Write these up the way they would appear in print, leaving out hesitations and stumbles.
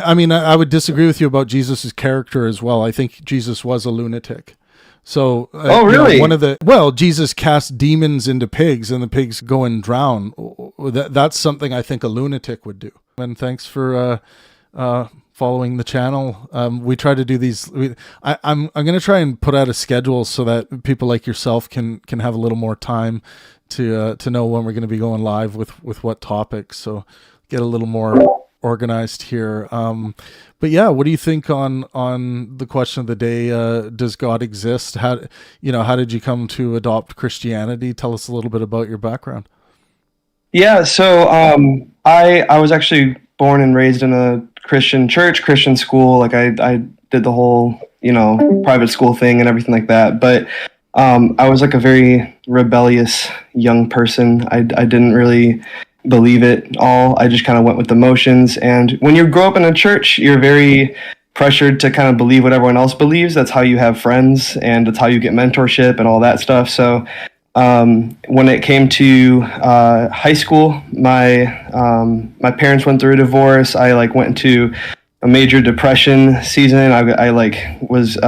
I mean, I would disagree with you about Jesus's character as well. I think Jesus was a lunatic. So, Oh, really? Jesus cast demons into pigs and the pigs go and drown. That's something I think a lunatic would do. And thanks for following the channel. We try to do these. I'm going to try and put out a schedule so that people like yourself can have a little more time to know when we're going to be going live with what topics. So get a little more organized here. But yeah, what do you think on the question of the day? Does God exist? How did you come to adopt Christianity? Tell us a little bit about your background. Yeah, so I was actually born and raised in a Christian church, Christian school. Like I did the whole, private school thing and everything like that. But I was like a very rebellious young person. I didn't really believe it all. I just kind of went with the motions. And when you grow up in a church, you're very pressured to kind of believe what everyone else believes. That's how you have friends, and that's how you get mentorship and all that stuff. So when it came to high school, my parents went through a divorce. I went into a major depression season. I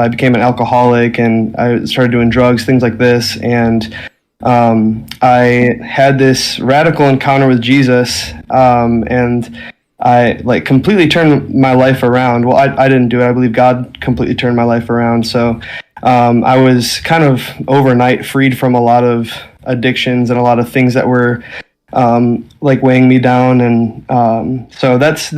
became an alcoholic, and I started doing drugs, things like this. And I had this radical encounter with Jesus, and I completely turned my life around. Well, I didn't do it. I believe God completely turned my life around. So I was kind of overnight freed from a lot of addictions and a lot of things that were weighing me down. And so that's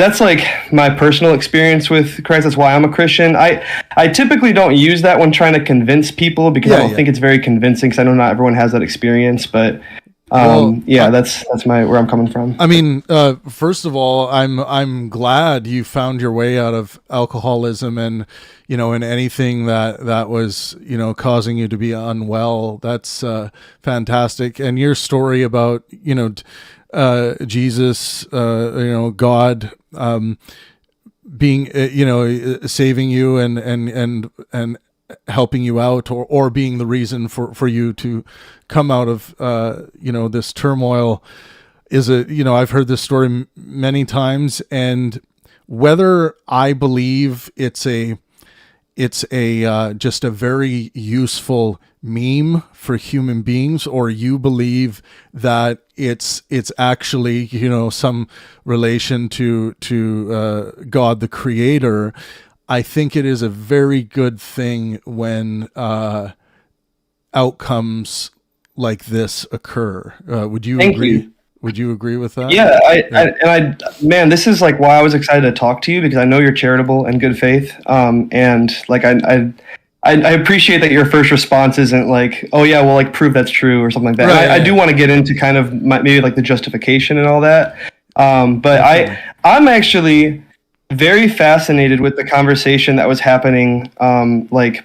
my personal experience with Christ. That's why I'm a Christian. I typically don't use that when trying to convince people, because I don't think it's very convincing, because I know not everyone has that experience. But that's where I'm coming from. I mean, first of all, I'm glad you found your way out of alcoholism and, and anything that was, causing you to be unwell. That's fantastic. And your story about, Jesus, God, being, saving you and helping you out, or being the reason for you to come out of, this turmoil is I've heard this story many times, and whether I believe it's just a very useful meme for human beings, or you believe that it's actually, some relation to God, the creator, I think it is a very good thing when outcomes like this occur. Would you agree? You. Would you agree with that? Yeah, man, this is why I was excited to talk to you, because I know you're charitable and good faith. And I appreciate that your first response isn't oh yeah, well, prove that's true or something like that. Right, I do want to get into kind of maybe the justification and all that. But I'm actually very fascinated with the conversation that was happening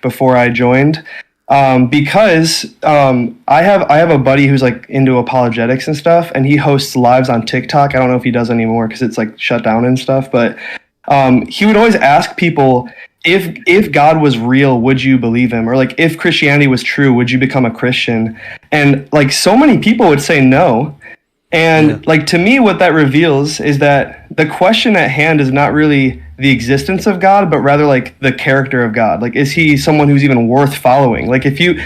before I joined. Because I have a buddy who's into apologetics and stuff, and he hosts lives on TikTok. I don't know if he does anymore because it's shut down and stuff, but he would always ask people, if God was real, would you believe him? Or if Christianity was true, would you become a Christian? And so many people would say no. And to me, what that reveals is that the question at hand is not really the existence of God, but rather the character of God. Is he someone who's even worth following? If you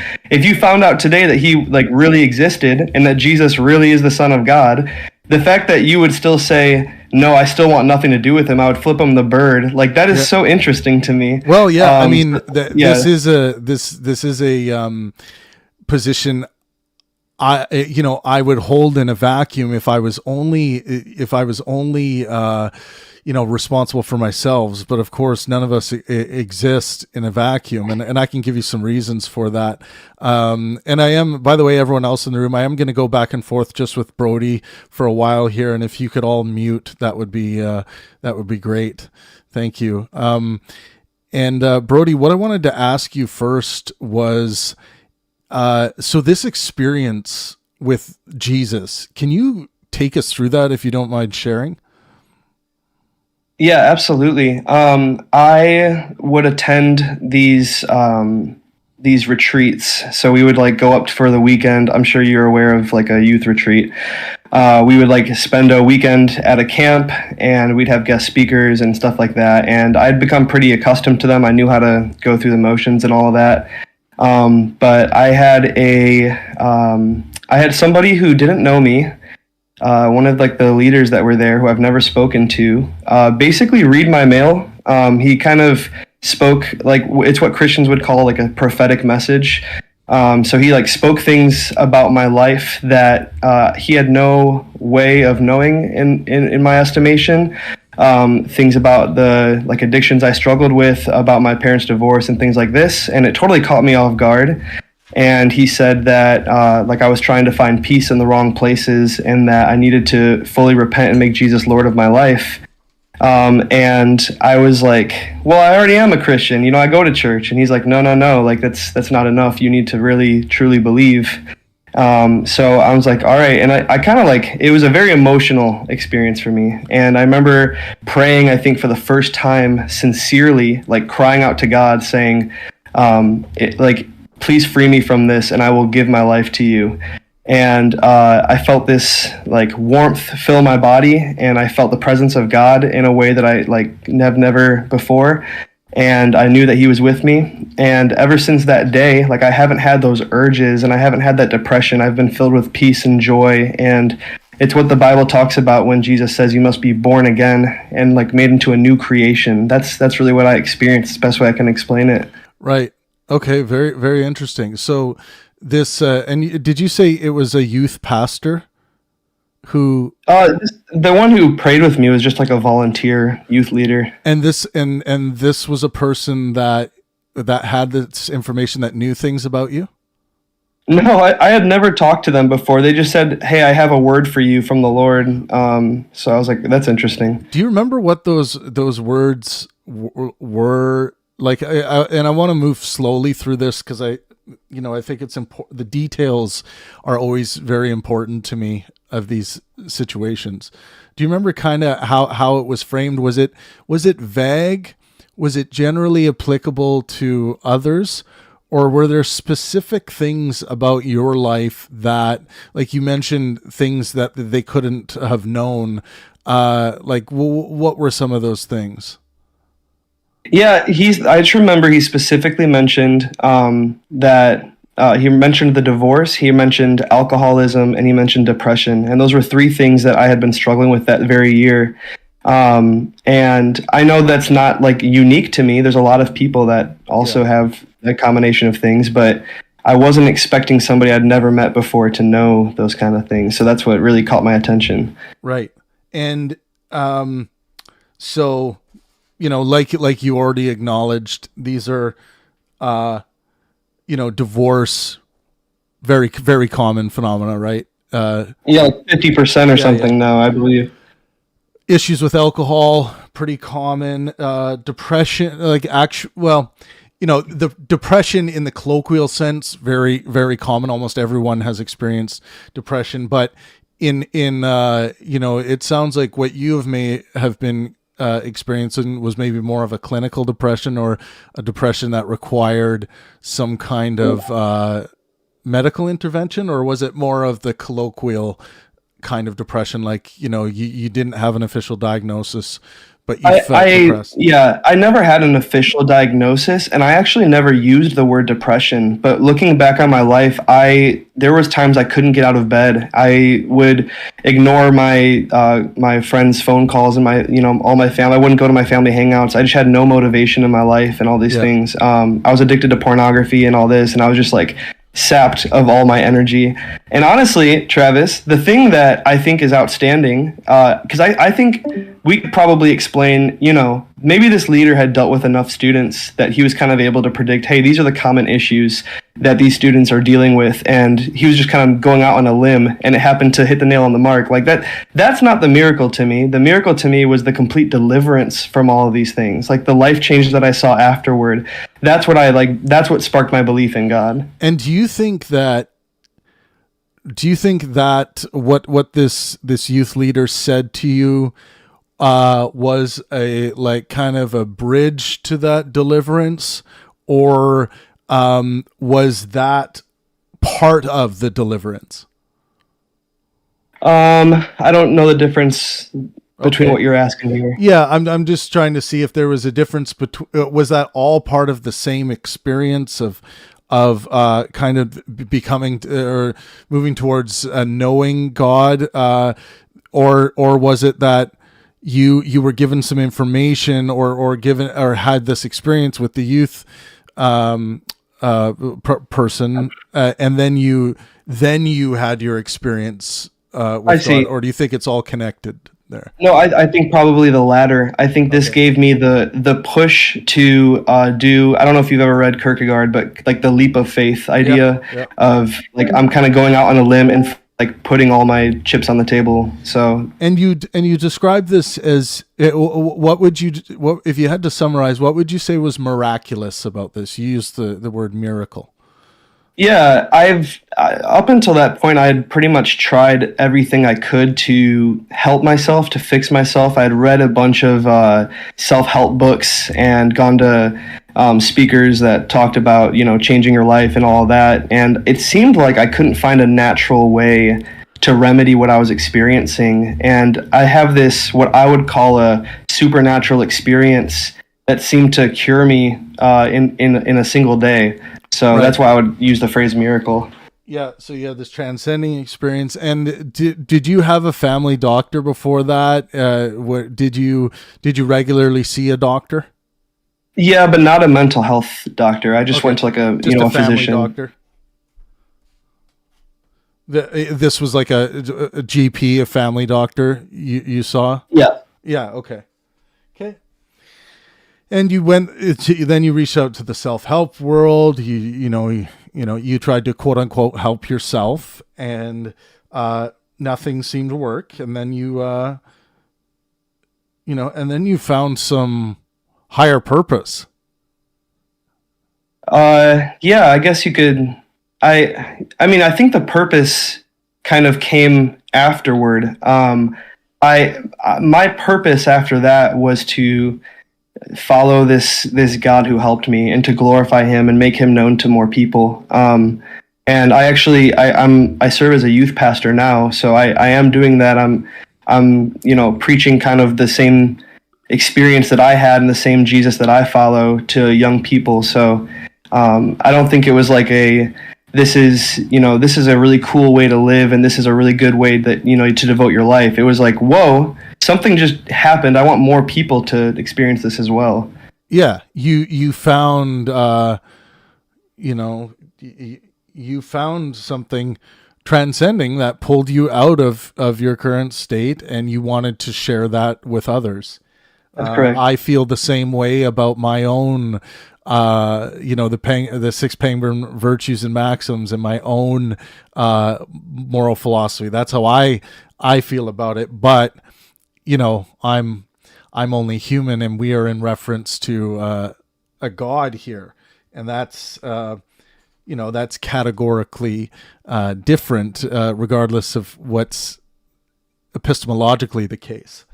found out today that he really existed and that Jesus really is the Son of God, the fact that you would still say, no, I still want nothing to do with him, I would flip him the bird. That is so interesting to me. Well, yeah, I mean, this is a position I would hold in a vacuum if I was only responsible for myself. But of course, none of us exist in a vacuum, and I can give you some reasons for that. And I am, by the way, everyone else in the room, I am going to go back and forth just with Brody for a while here, and if you could all mute, that would be great. Thank you. And Brody, what I wanted to ask you first was, so this experience with Jesus, can you take us through that if you don't mind sharing? Yeah, absolutely. I would attend these retreats. So we would go up for the weekend. I'm sure you're aware of a youth retreat. we would like spend a weekend at a camp, and we'd have guest speakers and stuff like that. And I'd become pretty accustomed to them. I knew how to go through the motions and all of that. But I had somebody who didn't know me, one of like the leaders that were there who I've never spoken to, basically read my mail. He kind of spoke like, it's what Christians would call like a prophetic message. So he like spoke things about my life that he had no way of knowing in my estimation. Things about the like addictions I struggled with, about my parents' divorce and things like this, and it totally caught me off guard. And he said that like I was trying to find peace in the wrong places, and that I needed to fully repent and make Jesus Lord of my life. And I was like, well, I already am a Christian, I go to church. And he's like, no, like that's not enough. You need to really truly believe. So I was like, all right. And I kind of like, it was a very emotional experience for me. And I remember praying, I think for the first time, sincerely, like crying out to God saying, please free me from this and I will give my life to you. And I felt this like warmth fill my body, and I felt the presence of God in a way that I like have never before. And I knew that he was with me. And ever since that day, like I haven't had those urges and I haven't had that depression. I've been filled with peace and joy. And it's what the Bible talks about when Jesus says you must be born again and like made into a new creation. That's really what I experienced. It's the best way I can explain it. Right. Okay. Very, very interesting. So this, and did you say it was a youth pastor who? The one who prayed with me was just like a volunteer youth leader. And this, and this was a person that had this information, that knew things about you? No, I had never talked to them before. They just said, hey, I have a word for you from the Lord. So I was like, that's interesting. Do you remember what those words were like? And I want to move slowly through this because I think it's important. The details are always very important to me of these situations. Do you remember kind of how it was framed? Was it vague? Was it generally applicable to others? Or were there specific things about your life that, like you mentioned, things that they couldn't have known? What were some of those things? Yeah, I just remember he specifically mentioned that he mentioned the divorce, he mentioned alcoholism, and he mentioned depression. And those were three things that I had been struggling with that very year. And I know that's not like unique to me. There's a lot of people that also have a combination of things, but I wasn't expecting somebody I'd never met before to know those kind of things. So that's what really caught my attention. Right. And so, like you already acknowledged, these are, divorce, very, very common phenomena, right? Like 50% or something now, I believe. Issues with alcohol, pretty common. Depression, the depression in the colloquial sense, very, very common. Almost everyone has experienced depression, but in it sounds like what you may have been experiencing was maybe more of a clinical depression, or a depression that required some kind of medical intervention, or was it more of the colloquial kind of depression, like you didn't have an official diagnosis, but you felt depressed? Yeah, I never had an official diagnosis, and I actually never used the word depression. But looking back on my life, there was times I couldn't get out of bed. I would ignore my friends' phone calls and all my family. I wouldn't go to my family hangouts. I just had no motivation in my life and all these things. I was addicted to pornography and all this, and I was just like sapped of all my energy. And honestly, Travis, the thing that I think is outstanding, because I think we could probably explain, maybe this leader had dealt with enough students that he was kind of able to predict, hey, these are the common issues that these students are dealing with. And he was just kind of going out on a limb, and it happened to hit the nail on the mark. Like that's not the miracle to me. The miracle to me was the complete deliverance from all of these things. Like the life changes that I saw afterward. That's what sparked my belief in God. And do you think that what this youth leader said to you was a kind of a bridge to that deliverance, or was that part of the deliverance? I don't know the difference between Okay. what you're asking here. Yeah, I'm just trying to see if there was a difference between. Was that all part of the same experience of kind of becoming or moving towards knowing God, or was it that you were given some information or given or had this experience with the youth person, and then you had your experience I with God, see. or do you think it's all connected there? No, I think probably the latter. I think this Okay. gave me the push to do. I don't know if you've ever read Kierkegaard, but like the leap of faith Yeah. idea Yeah. of like I'm kind of going out on a limb and like putting all my chips on the table. So And you describe this as what would you what if you had to summarize, what would you say was miraculous about this? You used the word miracle. yeah, up until that point, I had pretty much tried everything I could to help myself, to fix myself. I had read a bunch of self-help books and gone to speakers that talked about, changing your life and all that. And it seemed like I couldn't find a natural way to remedy what I was experiencing. And I have this, what I would call a supernatural experience that seemed to cure me in a single day. So Right. that's why I would use the phrase miracle. Yeah, so you had this transcending experience, and did you have a family doctor before that? Did you regularly see a doctor? Yeah, but not a mental health doctor. I just Okay. went to like a Just a a family physician. doctor. This was like a GP, a family doctor. You saw? Yeah. Yeah. Okay. Okay. And you then you reached out to the self-help world. You tried to quote unquote help yourself, and nothing seemed to work. And then you found some higher purpose. Yeah, I guess you could. I mean, I think the purpose kind of came afterward. My purpose after that was to follow this God who helped me and to glorify Him and make Him known to more people. And I serve as a youth pastor now, so I am doing that. I'm preaching kind of the same experience that I had and the same Jesus that I follow to young people. So I don't think it was like this is a really cool way to live and this is a really good way that to devote your life. It was like, whoa, something just happened. I want more people to experience this as well. Yeah, you found you found something transcending that pulled you out of your current state, and you wanted to share that with others. That's correct. I feel the same way about my own, the six Pangburn virtues and maxims, and my own moral philosophy. That's how I feel about it. But I'm only human, and we are in reference to a God here, and that's that's categorically different, regardless of what's epistemologically the case.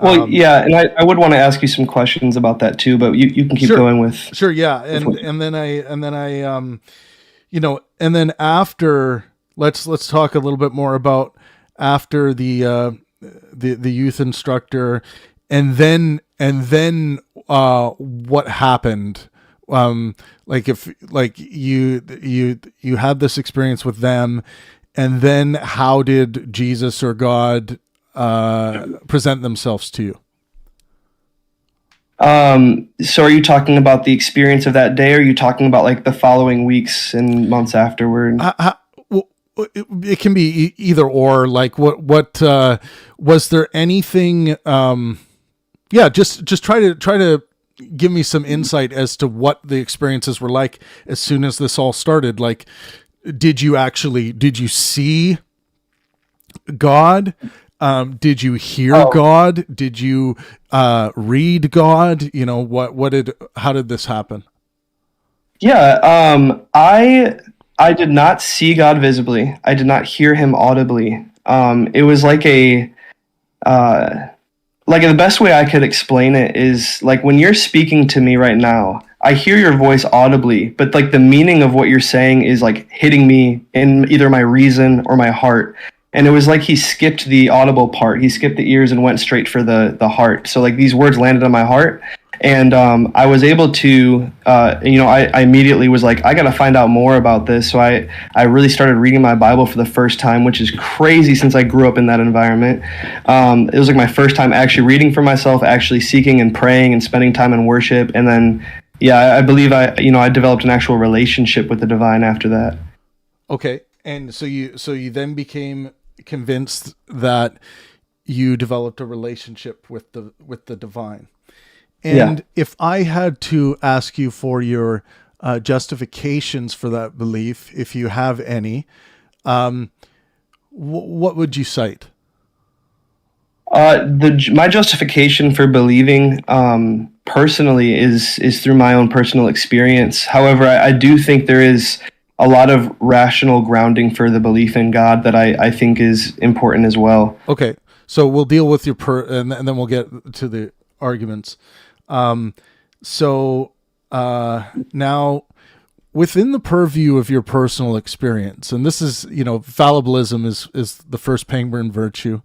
Well, yeah, and I would want to ask you some questions about that too, but you can keep Sure. going with. Sure, yeah, and then after, let's talk a little bit more about after the youth instructor, and then what happened. Like you had this experience with them, and then how did Jesus or God present themselves to you? So are you talking about the experience of that day, or are you talking about like the following weeks and months afterward? Well, it can be either or. Like what was there anything? Yeah, just try to give me some insight as to what the experiences were like as soon as this all started. Like, did you see God? Did you hear God? Did you read God? How did this happen? Yeah, I did not see God visibly. I did not hear Him audibly. It was like like the best way I could explain it is like when you're speaking to me right now, I hear your voice audibly, but like the meaning of what you're saying is like hitting me in either my reason or my heart. and it was like he skipped the audible part. He skipped the ears and went straight for the heart. So like these words landed on my heart, and I was able to, I immediately was like, I got to find out more about this. So I really started reading my Bible for the first time, which is crazy since I grew up in that environment. It was like my first time actually reading for myself, actually seeking and praying and spending time in worship. And then, yeah, I believe I developed an actual relationship with the divine after that. Okay. And so you then became convinced that you developed a relationship with the divine. And Yeah. if I had to ask you for your justifications for that belief, if you have any, what would you cite? My justification for believing personally is through my own personal experience. However, I do think there is a lot of rational grounding for the belief in God that I think is important as well. Okay, so we'll deal with your and then we'll get to the arguments. Now, within the purview of your personal experience, and this is, fallibilism is the first Pangburn virtue,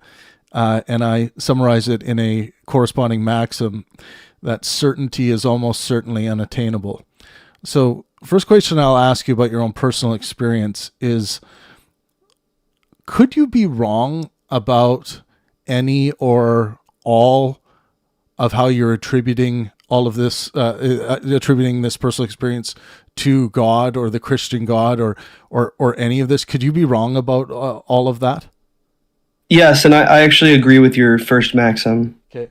and I summarize it in a corresponding maxim that certainty is almost certainly unattainable. So, first question I'll ask you about your own personal experience is, could you be wrong about any or all of how you're attributing all of this, attributing this personal experience to God or the Christian God or any of this? Could you be wrong about all of that? Yes, and I actually agree with your first maxim. Okay.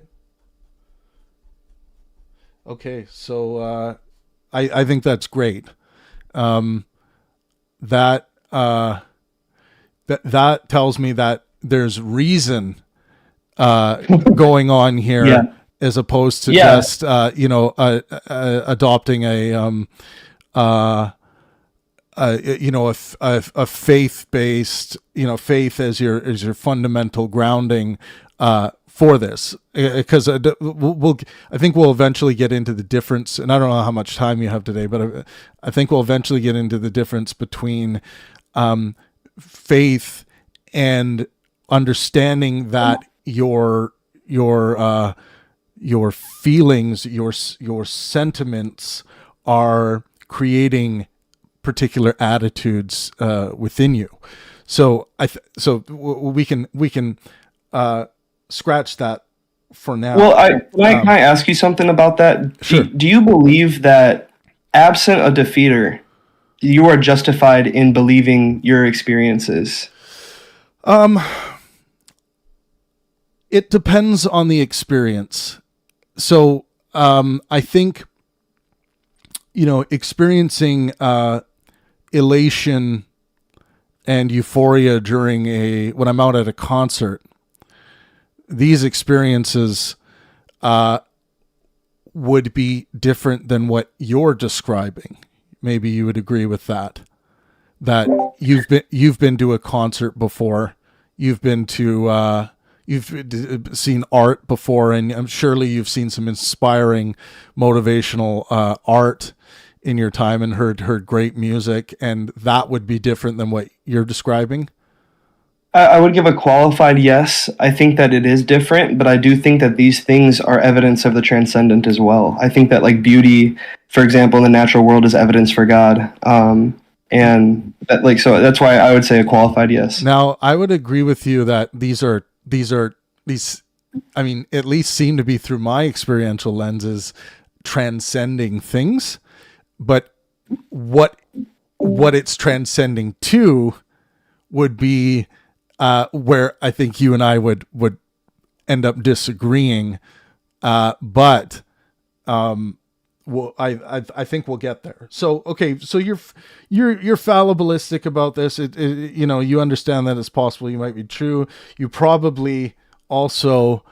Okay, so I think that's great. That tells me that there's reason going on here, Yeah. as opposed to Yeah. just adopting a faith-based, faith as your fundamental grounding for this, because I think we'll eventually get into the difference, and I don't know how much time you have today, but I think we'll eventually get into the difference between faith and understanding that your feelings, your sentiments are creating particular attitudes within you. So we can scratch that for now. Well, can I ask you something about that? Sure. Do you believe that absent a defeater, you are justified in believing your experiences? It depends on the experience. So I think, experiencing elation and euphoria when I'm out at a concert, these experiences would be different than what you're describing. Maybe you would agree with that. That you've been to a concert before, you've seen art before, and surely you've seen some inspiring, motivational art in your time and heard great music, and that would be different than what you're describing. I would give a qualified yes. I think that it is different, but I do think that these things are evidence of the transcendent as well. I think that like beauty, for example, in the natural world is evidence for God. And that, so that's why I would say a qualified yes. Now, I would agree with you that these, I mean, at least seem to be, through my experiential lenses, transcending things, but what it's transcending to would be where I think you and I would end up disagreeing, but I think we'll get there. So okay, so you're fallibilistic about this. You understand that it's possible you might be true. You probably also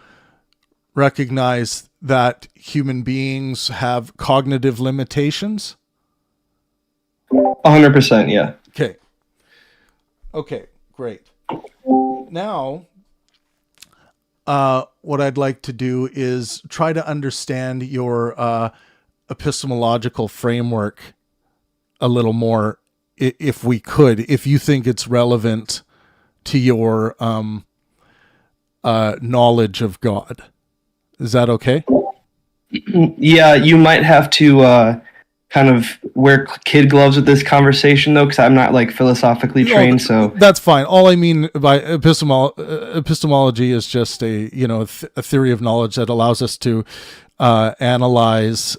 recognize that human beings have cognitive limitations. 100%, yeah. Okay, great. Now, what I'd like to do is try to understand your epistemological framework a little more, if we could, if you think it's relevant to your knowledge of God. Is that okay? Yeah, you might have to kind of wear kid gloves with this conversation, though, because I'm not like philosophically trained. So that's fine. All I mean by epistemology is just a theory of knowledge that allows us to analyze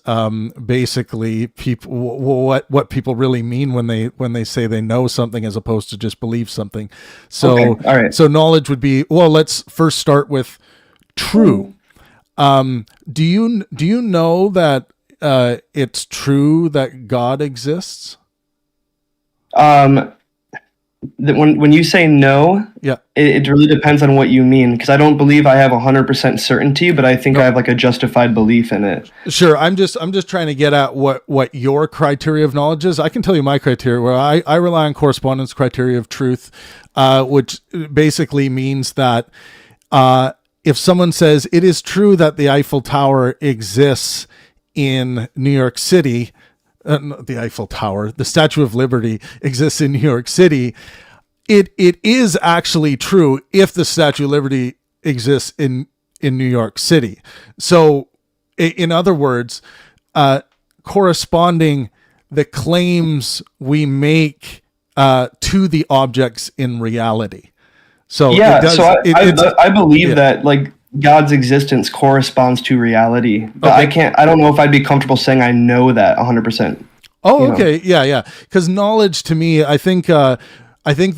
basically what people really mean when they say they know something as opposed to just believe something. So okay. All right. So knowledge would be, well, let's first start with true. Do you know that it's true that God exists? When you say no, yeah, it really depends on what you mean, because I don't believe I have 100% certainty, but I think I have like a justified belief in it. Sure. I'm just trying to get at what your criteria of knowledge is. I can tell you my criteria, where I rely on correspondence criteria of truth, which basically means that if someone says it is true that the Eiffel Tower exists in New York City, the Eiffel Tower, the Statue of Liberty exists in New York City, it is actually true if the Statue of Liberty exists in New York City. So in other words, corresponding the claims we make to the objects in reality. So yeah, I believe yeah. that like God's existence corresponds to reality, but okay. I don't know if I'd be comfortable saying I know that 100%. Oh, okay. Yeah. Because knowledge to me, I think the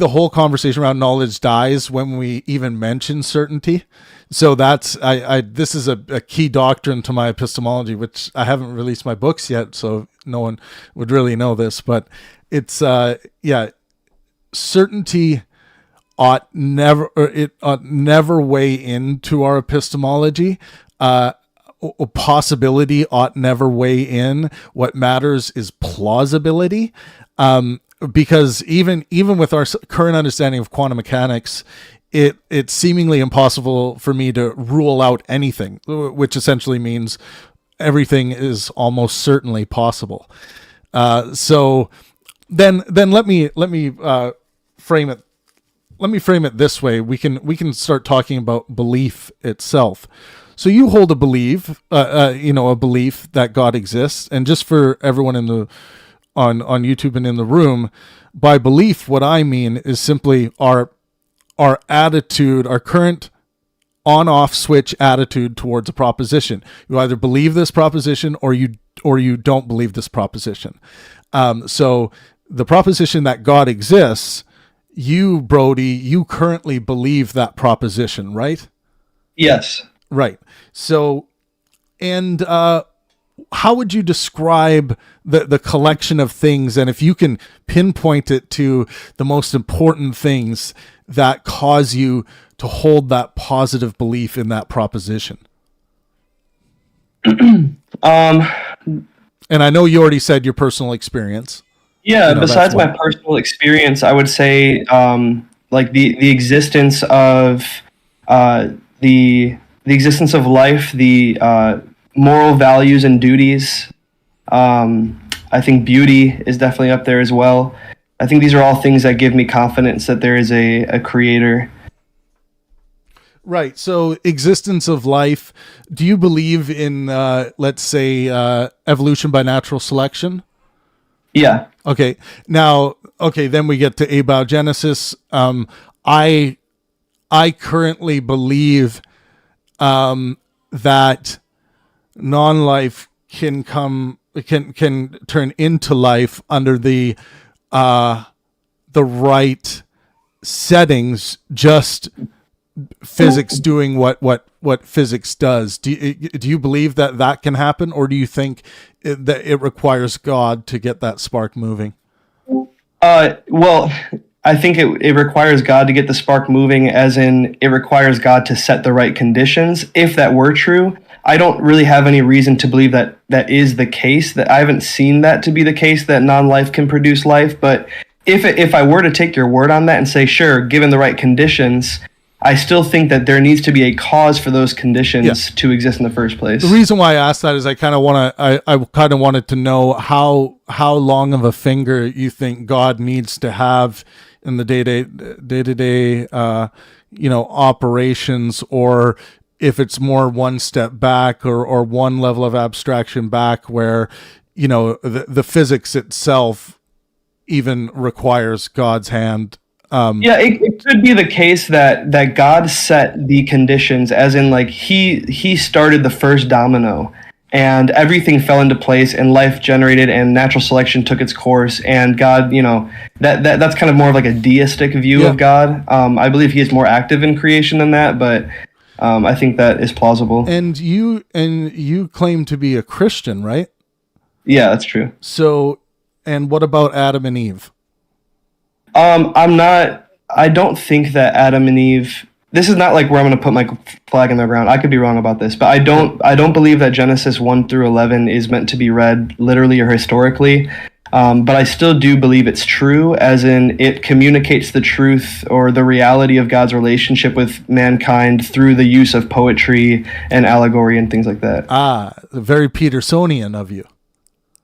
whole conversation around knowledge dies when we even mention certainty. So that's, this is a key doctrine to my epistemology, which I haven't released my books yet, so no one would really know this, but it's, certainty ought never weigh into our epistemology. Possibility ought never weigh in. What matters is plausibility. Because even with our current understanding of quantum mechanics, it's seemingly impossible for me to rule out anything, which essentially means everything is almost certainly possible. So then let me frame it. Let me frame it this way. We can start talking about belief itself. So you hold a belief, a belief that God exists. And just for everyone on YouTube and in the room, by belief, what I mean is simply our attitude, our current on-off switch attitude towards a proposition. You either believe this proposition or you don't believe this proposition. So the proposition that God exists, you, Brody, you currently believe that proposition, right? Yes. Right. So, and how would you describe the collection of things, and if you can pinpoint it to the most important things that cause you to hold that positive belief in that proposition? And I know you already said your personal experience. Yeah, besides my personal experience, I would say like the existence of the existence of life, the moral values and duties. I think beauty is definitely up there as well. I think these are all things that give me confidence that there is a creator. Right. So existence of life. Do you believe in, let's say, evolution by natural selection? Yeah. Okay. Now, then we get to abiogenesis. I currently believe that non-life can turn into life under the right settings, just physics doing what physics does. Do you believe that can happen, or do you think that it requires God to get that spark moving? Well, I think it requires God to get the spark moving, as in it requires God to set the right conditions. If that were true, I don't really have any reason to believe that is the case. That I haven't seen that to be the case, that non-life can produce life. But if I were to take your word on that and say, sure, given the right conditions, I still think that there needs to be a cause for those conditions to exist in the first place. The reason why I asked that is I kind of wanted to know how long of a finger you think God needs to have in the day-to-day operations, or if it's more one step back or one level of abstraction back, where the physics itself even requires God's hand. Yeah, it could be the case that God set the conditions, as in like he started the first domino, and everything fell into place, and life generated, and natural selection took its course, and God, that's kind of more of like a deistic view of God. I believe He is more active in creation than that, but I think that is plausible. And you claim to be a Christian, right? Yeah, that's true. So, and what about Adam and Eve? I'm not. I don't think that Adam and Eve. This is not like where I'm going to put my flag in the ground. I could be wrong about this, but I don't believe that Genesis 1-11 is meant to be read literally or historically. But I still do believe it's true, as in it communicates the truth or the reality of God's relationship with mankind through the use of poetry and allegory and things like that. Very Petersonian of you.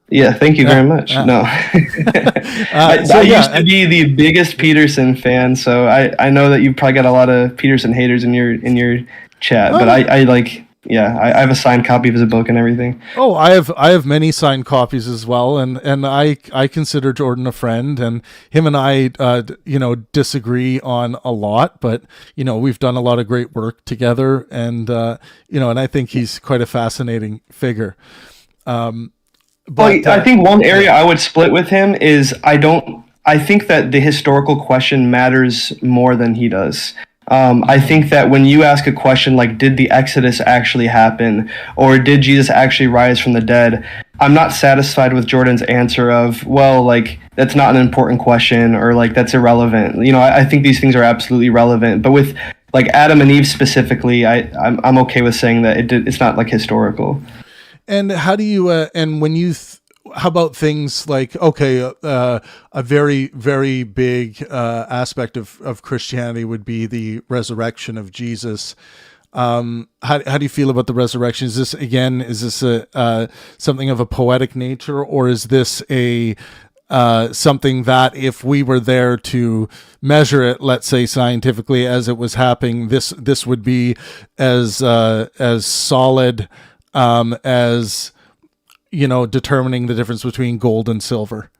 Yeah, thank you very much. No, I used to be the biggest Peterson fan, so I know that you probably got a lot of Peterson haters in your chat. But I like, yeah, I have a signed copy of his book and everything. Oh, I have many signed copies as well, and I consider Jordan a friend, and him and I disagree on a lot, but we've done a lot of great work together, and and I think he's quite a fascinating figure. But I think one area I would split with him is I think that the historical question matters more than he does. I think that when you ask a question like, did the Exodus actually happen, or did Jesus actually rise from the dead, I'm not satisfied with Jordan's answer of, well, like, that's not an important question, or like, that's irrelevant. I think these things are absolutely relevant. But with like Adam and Eve specifically, I'm okay with saying that it's not like historical. And how do you, and when you, how about things like, a very, very big aspect of Christianity would be the resurrection of Jesus. How do you feel about the resurrection? Is this a something of a poetic nature, or is this a something that if we were there to measure it, let's say scientifically, as it was happening, this would be as solid as determining the difference between gold and silver?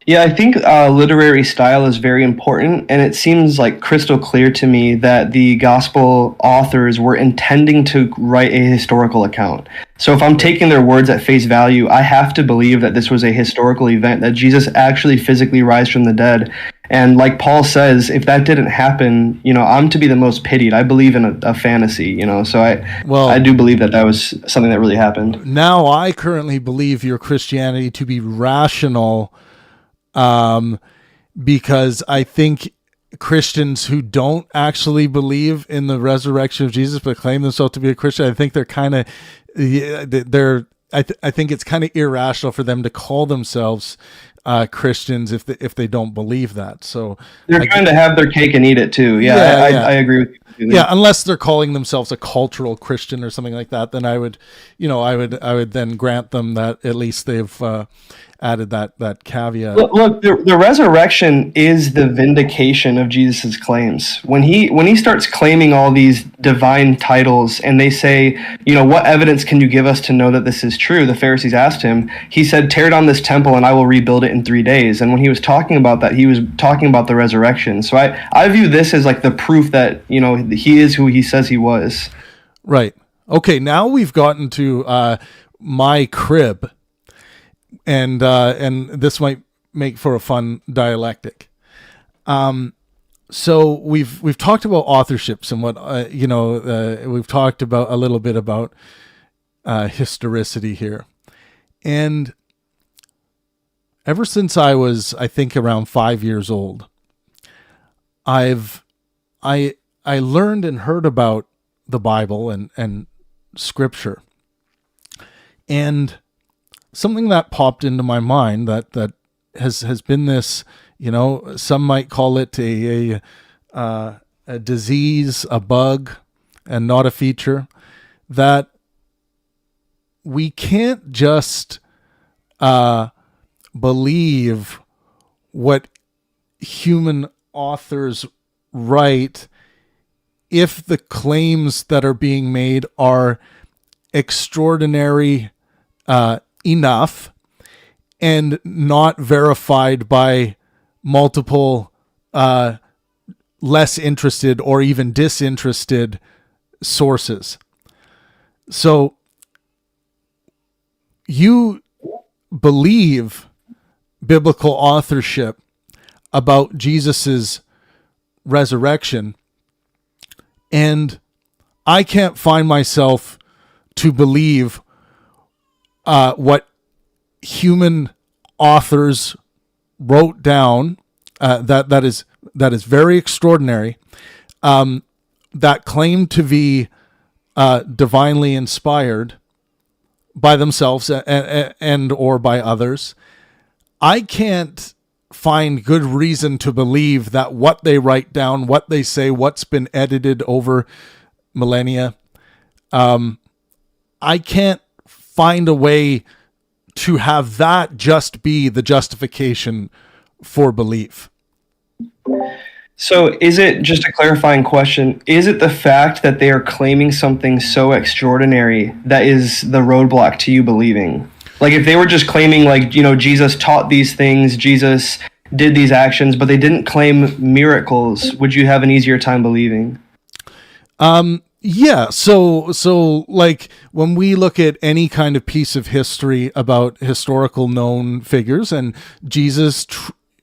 Yeah, I think literary style is very important, and it seems like crystal clear to me that the gospel authors were intending to write a historical account. So if I'm taking their words at face value, I have to believe that this was a historical event, that Jesus actually physically rose from the dead. And like Paul says, if that didn't happen, I'm to be the most pitied. I believe in a fantasy, so I do believe that was something that really happened. Now I currently believe your Christianity to be rational, because I think Christians who don't actually believe in the resurrection of Jesus but claim themselves to be a Christian, I think they're kind of, I think it's kind of irrational for them to call themselves Christians if they don't believe that. So they're trying to have their cake and eat it too. I agree with you. Yeah, unless they're calling themselves a cultural Christian or something like that, then I would then grant them that at least they've added that caveat. Look, the resurrection is the vindication of Jesus's claims. When he starts claiming all these divine titles, and they say, what evidence can you give us to know that this is true? The Pharisees asked him. He said, tear down this temple and I will rebuild it in 3 days. And when he was talking about that, he was talking about the resurrection. So I view this as like the proof that, he is who he says he was. Right. Okay, now we've gotten to my crib. And this might make for a fun dialectic. So we've talked about authorships and what we've talked about a little bit about historicity here, and ever since I was, I think, around 5 years old, I learned and heard about the Bible and Scripture, and something that popped into my mind that has been this, some might call it a disease, a bug, and not a feature, that we can't just believe what human authors write if the claims that are being made are extraordinary enough and not verified by multiple less interested or even disinterested sources. So you believe biblical authorship about Jesus's resurrection, and I can't find myself to believe what human authors wrote down. That is very extraordinary. That claim to be divinely inspired by themselves and or by others. I can't find good reason to believe that what they write down, what they say, what's been edited over millennia, I can't find a way to have that just be the justification for belief. So is it, just a clarifying question, is it the fact that they are claiming something so extraordinary that is the roadblock to you believing? Like if they were just claiming, like, you know, Jesus taught these things, Jesus did these actions, but they didn't claim miracles, would you have an easier time believing? Yeah. So like when we look at any kind of piece of history about historical known figures and Jesus,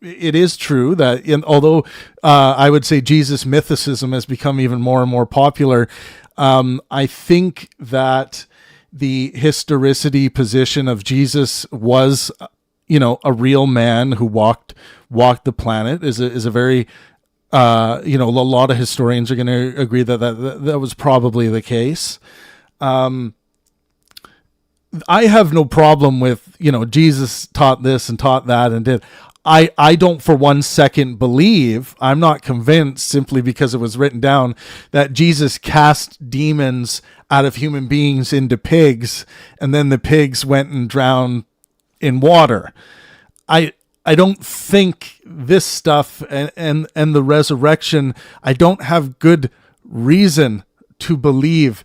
it is true that although I would say Jesus mythicism has become even more and more popular, I think that the historicity position of Jesus was, you know, a real man who walked the planet is a very, you know, a lot of historians are going to agree that was probably the case. I have no problem with, you know, Jesus taught this and taught that and did. I don't for 1 second believe, I'm not convinced simply because it was written down, that Jesus cast demons out of human beings into pigs and then the pigs went and drowned in water. I don't think this stuff and the resurrection, I don't have good reason to believe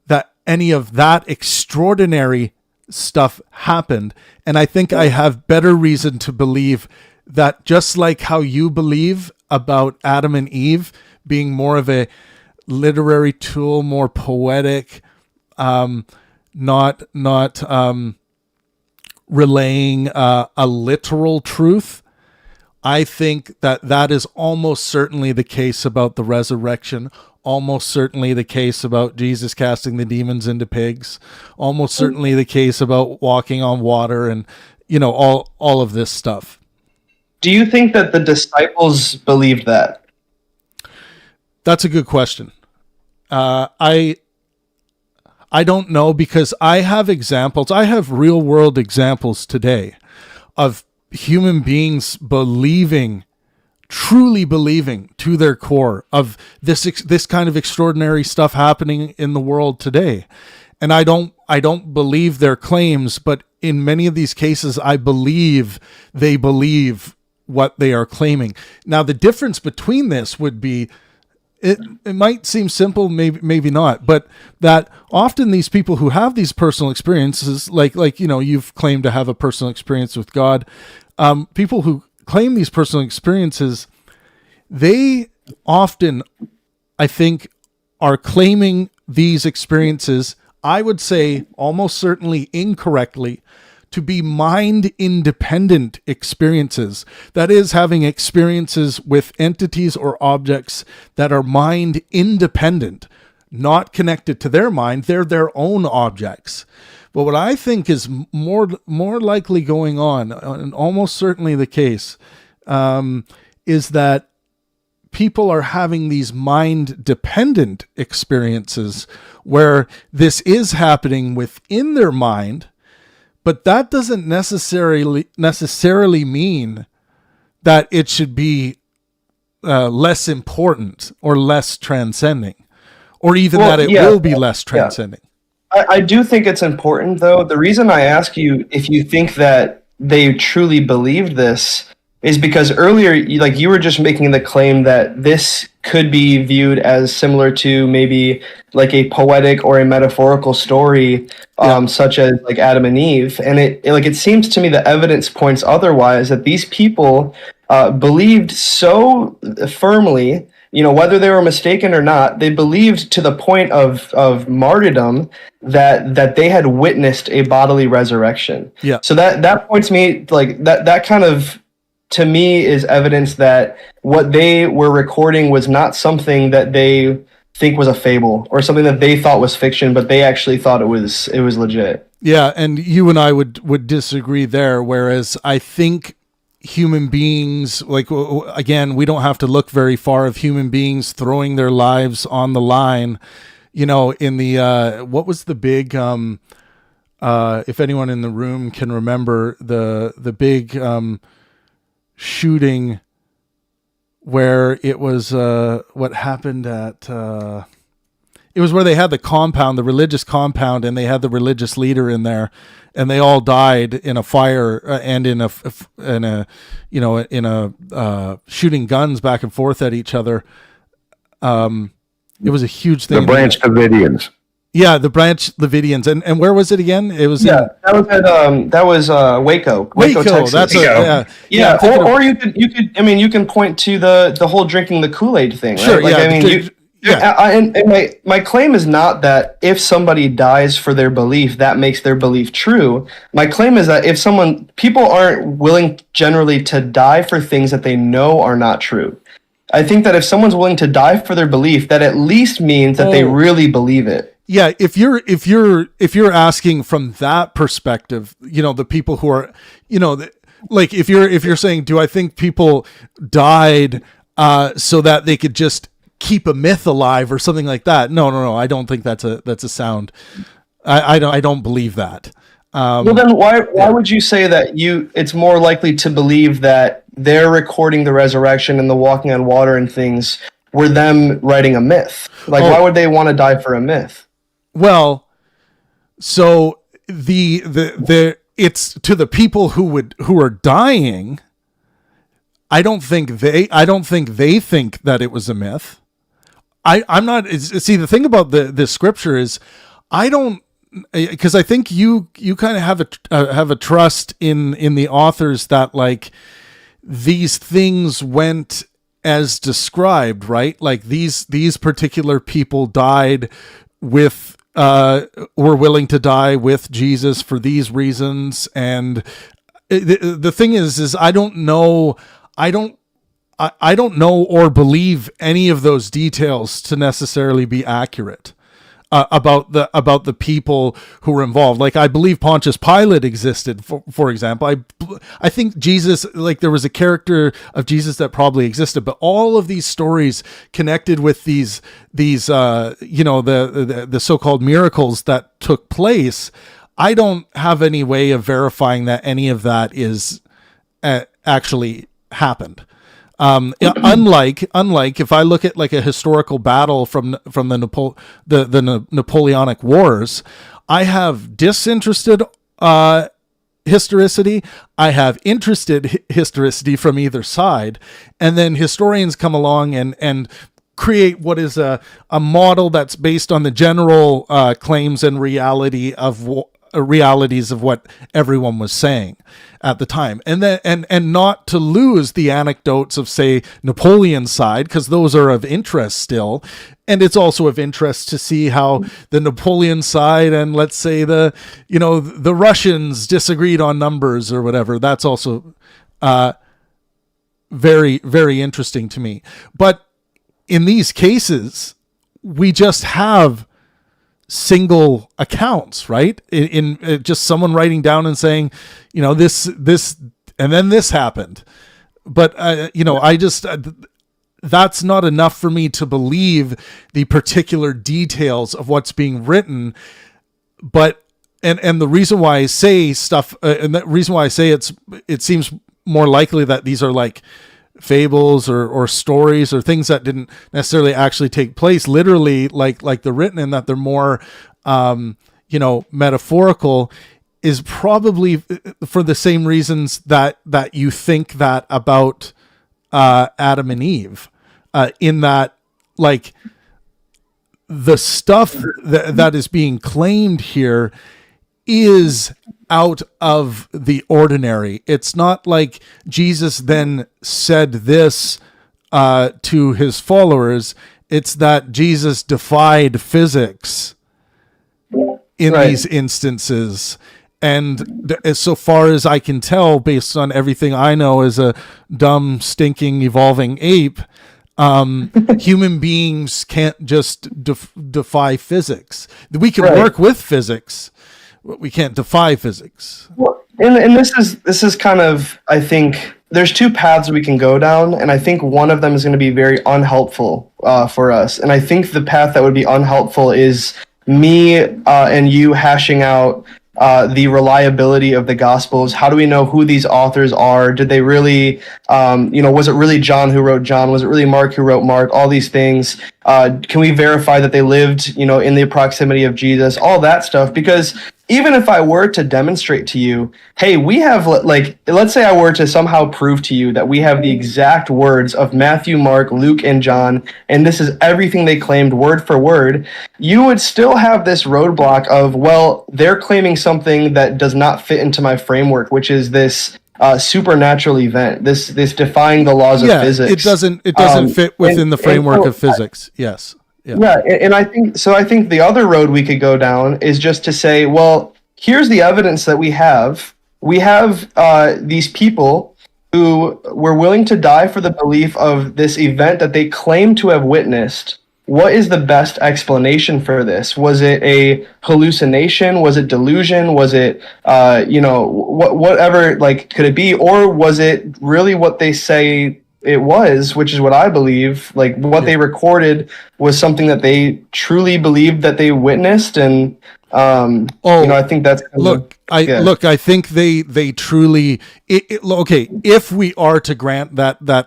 that any of that extraordinary stuff happened. And I think I have better reason to believe that just like how you believe about Adam and Eve being more of a literary tool, more poetic, not relaying a literal truth, I think that is almost certainly the case about the resurrection, almost certainly the case about Jesus casting the demons into pigs, almost certainly the case about walking on water and, you know, all of this stuff. Do you think that the disciples believed that? That's a good question. I don't know, because I have examples. I have real world examples today of human beings believing, truly believing to their core of this kind of extraordinary stuff happening in the world today. And I don't believe their claims, but in many of these cases, I believe they believe what they are claiming. Now, the difference between this would be, it might seem simple, maybe not, but that often these people who have these personal experiences, like you know, you've claimed to have a personal experience with God, people who claim these personal experiences, they often, I think, are claiming these experiences, I would say almost certainly incorrectly, to be mind-independent experiences. That is, having experiences with entities or objects that are mind-independent, not connected to their mind. They're their own objects. But what I think is more likely going on, and almost certainly the case, is that people are having these mind-dependent experiences where this is happening within their mind, but that doesn't necessarily mean that it should be less important or less transcending, or even that it will be less transcending. I do think it's important, though. The reason I ask you if you think that they truly believed this is because earlier, you were just making the claim that this could be viewed as similar to maybe like a poetic or a metaphorical story, such as like Adam and Eve. And it seems to me the evidence points otherwise, that these people believed so firmly, whether they were mistaken or not, they believed to the point of martyrdom that they had witnessed a bodily resurrection. Yeah. So that points me like that kind of, to me, is evidence that what they were recording was not something that they think was a fable or something that they thought was fiction, but they actually thought it was legit. Yeah, and you and I would disagree there. Whereas I think human beings, like, again, we don't have to look very far of human beings throwing their lives on the line. In the what was the big if anyone in the room can remember the big shooting where it was what happened at it was where they had the religious compound, and they had the religious leader in there, and they all died in a fire and in a shooting guns back and forth at each other. It was a huge thing. The Branch Davidians. Yeah, the Branch Davidians. And where was it again? It was that was Waco, Texas. That's or you can point to the whole drinking the Kool-Aid thing, right? Sure, and my claim is not that if somebody dies for their belief, that makes their belief true. My claim is that people aren't willing generally to die for things that they know are not true. I think that if someone's willing to die for their belief, that at least means that they really believe it. Yeah, if you're asking from that perspective, the people who are, like if you're saying, do I think people died so that they could just keep a myth alive or something like that? No, I don't think that's a sound. I don't believe that. Well, then why would you say that it's more likely to believe that they're recording the resurrection and the walking on water and things were them writing a myth? Why would they want to die for a myth? Well, so the it's to the people who are dying. I don't think they think that it was a myth. I'm not. See, the thing about the scripture is, I don't, because I think you kind of have a trust in the authors that like these things went as described, right? Like these particular people died with. Were willing to die with Jesus for these reasons, and the thing is I don't know or believe any of those details to necessarily be accurate about the people who were involved. Like, I believe Pontius Pilate existed, for example. I think Jesus, like, there was a character of Jesus that probably existed, but all of these stories connected with these the so-called miracles that took place, I don't have any way of verifying that any of that is actually happened. Unlike if I look at like a historical battle from the Napoleonic Wars, I have disinterested historicity, I have interested historicity from either side, and then historians come along and create what is a model that's based on the general claims and realities of what everyone was saying at the time, and then and not to lose the anecdotes of, say, Napoleon's side, because those are of interest still, and it's also of interest to see how the Napoleon side and, let's say, the Russians disagreed on numbers or whatever. That's also very, very interesting to me. But in these cases, we just have single accounts, right? In just someone writing down and saying, this, and then this happened. But, that's not enough for me to believe the particular details of what's being written. But, and the reason why I say stuff, and the reason why I say it seems more likely that these are like fables or stories or things that didn't necessarily actually take place literally, like they're written, and that they're more metaphorical, is probably for the same reasons that you think that about Adam and Eve, in that, like, the stuff that is being claimed here is out of the ordinary. It's not like Jesus then said this to his followers. It's that Jesus defied physics in these instances. And as so far as I can tell, based on everything I know as a dumb, stinking, evolving ape, human beings can't just defy physics. We can work with physics, but we can't defy physics. Well, and this is kind of, I think there's two paths we can go down, and I think one of them is going to be very unhelpful for us. And I think the path that would be unhelpful is me and you hashing out the reliability of the Gospels. How do we know who these authors are? Did they really, was it really John who wrote John? Was it really Mark who wrote Mark? All these things. Can we verify that they lived, in the proximity of Jesus? All that stuff. Because even if I were to demonstrate to you, hey, we have, like, let's say I were to somehow prove to you that we have the exact words of Matthew, Mark, Luke, and John, and this is everything they claimed word for word, you would still have this roadblock of, well, they're claiming something that does not fit into my framework, which is this supernatural event, this defying the laws of physics. It doesn't fit within the framework of physics. Yes. Yeah, and I think the other road we could go down is just to say, well, here's the evidence that we have. We have these people who were willing to die for the belief of this event that they claim to have witnessed. What is the best explanation for this? Was it a hallucination? Was it delusion? Was it, whatever, like, could it be? Or was it really what they say it was, which is what I believe, like what they recorded was something that they truly believed that they witnessed. And, I think that's, I think they truly, okay, if we are to grant that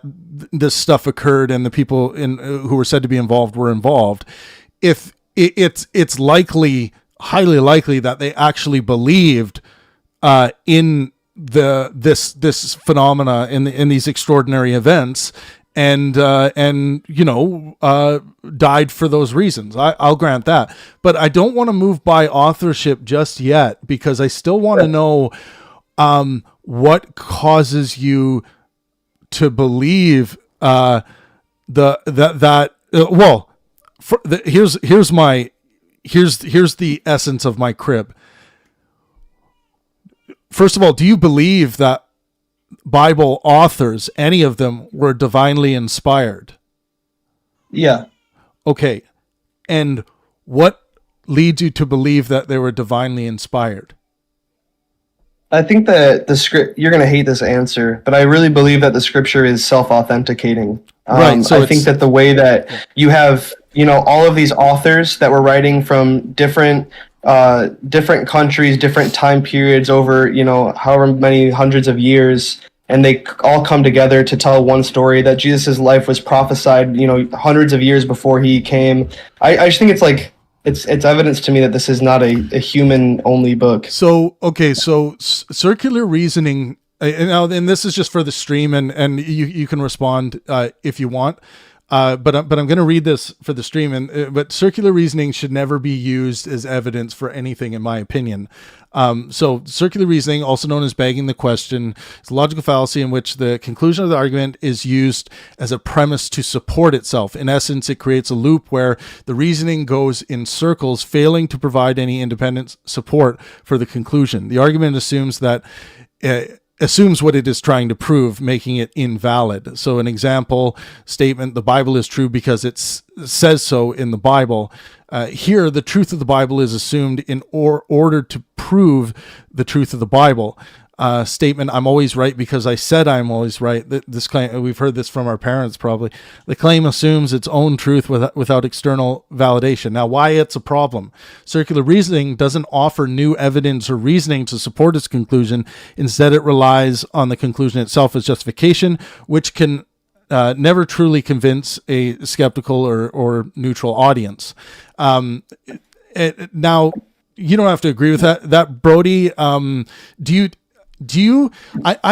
this stuff occurred and the people who were said to be involved were involved, if it's likely, highly likely that they actually believed, in this phenomena in these extraordinary events, and died for those reasons. I'll grant that, but I don't want to move by authorship just yet, because I still want to know what causes you to believe here's the essence of my crib. First of all, do you believe that Bible authors, any of them, were divinely inspired? Yeah. Okay. And what leads you to believe that they were divinely inspired? I think that the script, you're going to hate this answer, but I really believe that the scripture is self-authenticating. Right. So I think that the way that you have, all of these authors that were writing from different countries, different time periods over, however many hundreds of years, and they all come together to tell one story, that Jesus' life was prophesied, hundreds of years before he came. I just think it's like, it's evidence to me that this is not a human-only book. So, okay, so circular reasoning, and this is just for the stream, and you can respond if you want. But I'm going to read this for the stream, but circular reasoning should never be used as evidence for anything, in my opinion. So circular reasoning, also known as begging the question, is a logical fallacy in which the conclusion of the argument is used as a premise to support itself. In essence, it creates a loop where the reasoning goes in circles, failing to provide any independent support for the conclusion. The argument assumes what it is trying to prove, making it invalid. So an example statement, the Bible is true because it says so in the Bible. Here, the truth of the Bible is assumed in order to prove the truth of the Bible. Statement, I'm always right because I said I'm always right. This claim, we've heard this from our parents probably. The claim assumes its own truth without external validation. Now, why it's a problem? Circular reasoning doesn't offer new evidence or reasoning to support its conclusion. Instead, it relies on the conclusion itself as justification, which can never truly convince a skeptical or neutral audience. Now, you don't have to agree with that Brody. I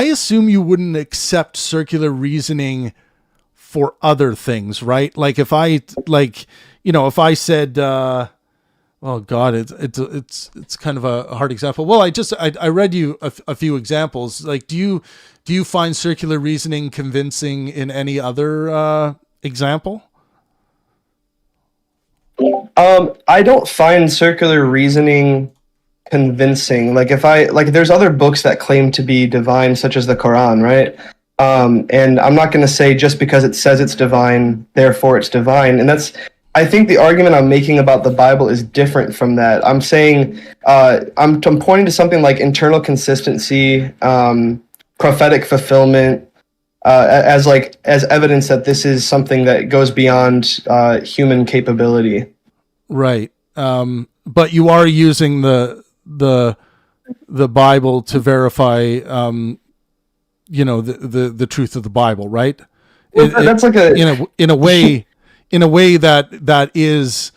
assume you wouldn't accept circular reasoning for other things, right? Like if I said, oh God, it's kind of a hard example. Well, I read you a few examples. Like, do you find circular reasoning convincing in any other example? I don't find circular reasoning convincing. Like there's other books that claim to be divine, such as the Quran, right? And I'm not going to say just because it says it's divine, therefore it's divine. And I think the argument I'm making about the Bible is different from that. I'm saying, I'm pointing to something like internal consistency, prophetic fulfillment, as evidence that this is something that goes beyond human capability. Right. But you are using the Bible to verify, the truth of the Bible, right? Well, that's like in a way that is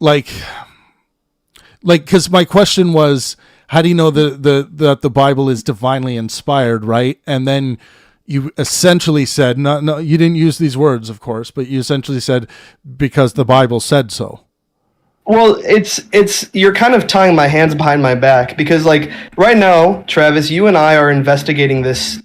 like, because my question was, how do you know that the Bible is divinely inspired, right? And then you essentially said, no, you didn't use these words, of course, but you essentially said, because the Bible said so. Well, it's you're kind of tying my hands behind my back, because like right now, Travis, you and I are investigating this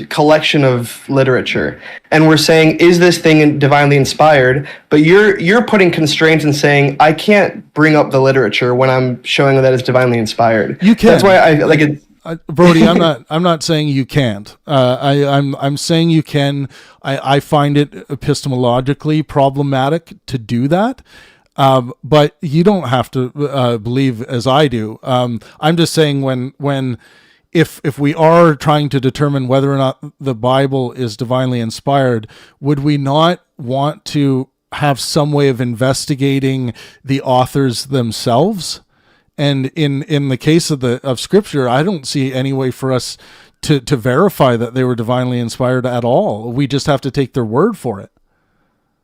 collection of literature, and we're saying, is this thing divinely inspired? But you're putting constraints and saying, I can't bring up the literature when I'm showing that it's divinely inspired. You can. That's why I like it. Brody, I'm not saying you can't. I'm saying you can. I find it epistemologically problematic to do that. But you don't have to believe as I do. I'm just saying if we are trying to determine whether or not the Bible is divinely inspired, would we not want to have some way of investigating the authors themselves? And in the case of Scripture, I don't see any way for us to verify that they were divinely inspired at all. We just have to take their word for it.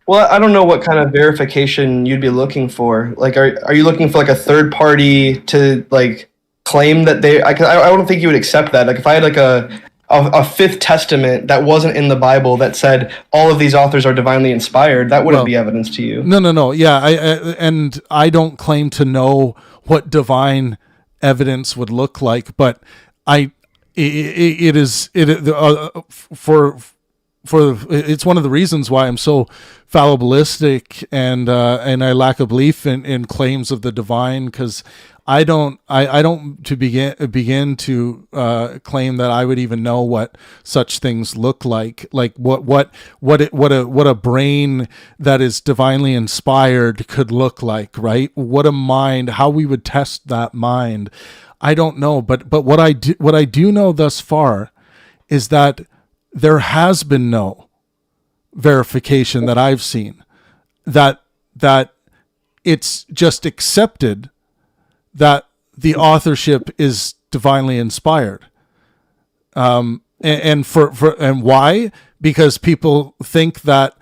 Well, I don't know what kind of verification you'd be looking for. Like, are you looking for like a third party to like claim that they? I don't think you would accept that. Like, if I had like a Fifth Testament that wasn't in the Bible that said all of these authors are divinely inspired, that wouldn't be evidence to you. No. Yeah, I don't claim to know what divine evidence would look like, but it's one of the reasons why I'm so fallibilistic and I lack a belief in claims of the divine, because I don't begin to claim that I would even know what such things look like what a brain that is divinely inspired could look like, right? What a mind, how we would test that mind, I don't know. But what I do know thus far is that there has been no verification that I've seen that it's just accepted that the authorship is divinely inspired. And why? Because people think that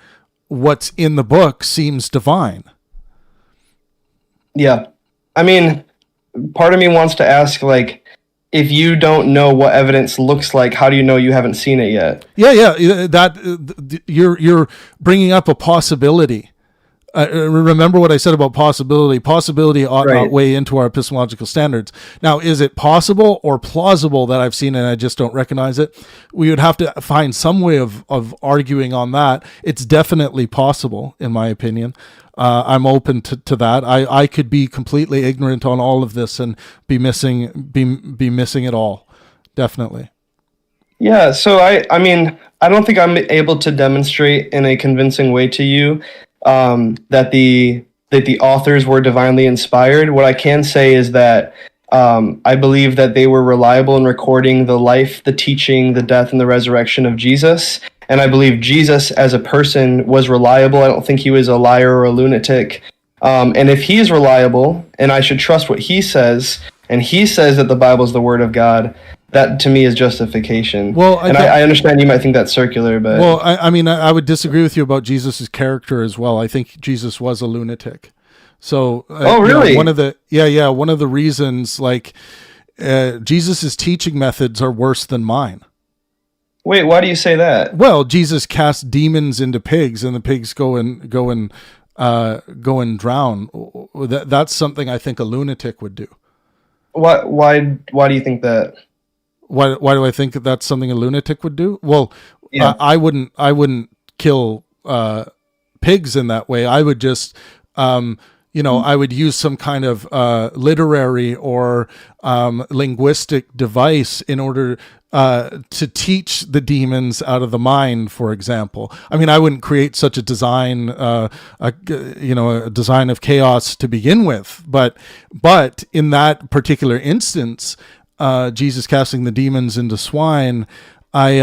what's in the book seems divine. Yeah. I mean, part of me wants to ask, like, if you don't know what evidence looks like, how do you know you haven't seen it yet? Yeah. That you're bringing up a possibility. Remember what I said about possibility. Possibility ought not weigh into our epistemological standards. Now, is it possible or plausible that I've seen and I just don't recognize it? We would have to find some way of arguing on that. It's definitely possible, in my opinion. I'm open to that. I could be completely ignorant on all of this and be missing it all. Definitely. Yeah. So I mean, I don't think I'm able to demonstrate in a convincing way to you that the authors were divinely inspired. What I can say is that I believe that they were reliable in recording the life, the teaching, the death, and the resurrection of Jesus. And I believe Jesus as a person was reliable. I don't think he was a liar or a lunatic. And if he is reliable, and I should trust what he says, and he says that the Bible is the word of God, that to me is justification. Well, I understand you might think that's circular, but... Well, I mean, I would disagree with you about Jesus' character as well. I think Jesus was a lunatic. So, Oh, really? one of the one of the reasons, like, Jesus's teaching methods are worse than mine. Wait, why do you say that? Well, Jesus cast demons into pigs, and the pigs go and drown. That's something I think a lunatic would do. Why do you think that? Why do I think that that's something a lunatic would do? Well, Yeah. I wouldn't kill pigs in that way. I would just I would use some kind of literary or linguistic device in order to teach the demons out of the mind, for example. I mean, I wouldn't create such a design, a design of chaos to begin with. But in that particular instance, Jesus casting the demons into swine, I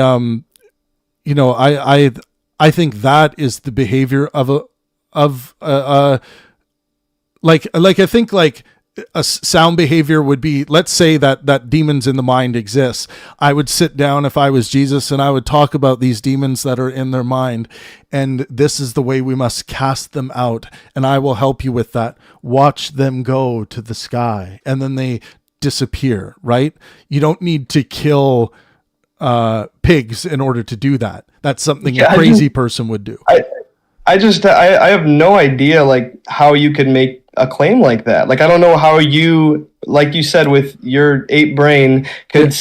think that is the behavior of I think like a sound behavior would be, let's say that demons in the mind exists. I would sit down if I was Jesus and I would talk about these demons that are in their mind. And this is the way we must cast them out. And I will help you with that. Watch them go to the sky. And then they disappear, right? You don't need to kill pigs in order to do that. That's something a crazy person would do. I have no idea like how you could make a claim like that. Like, I don't know how you, like you said, with your ape brain could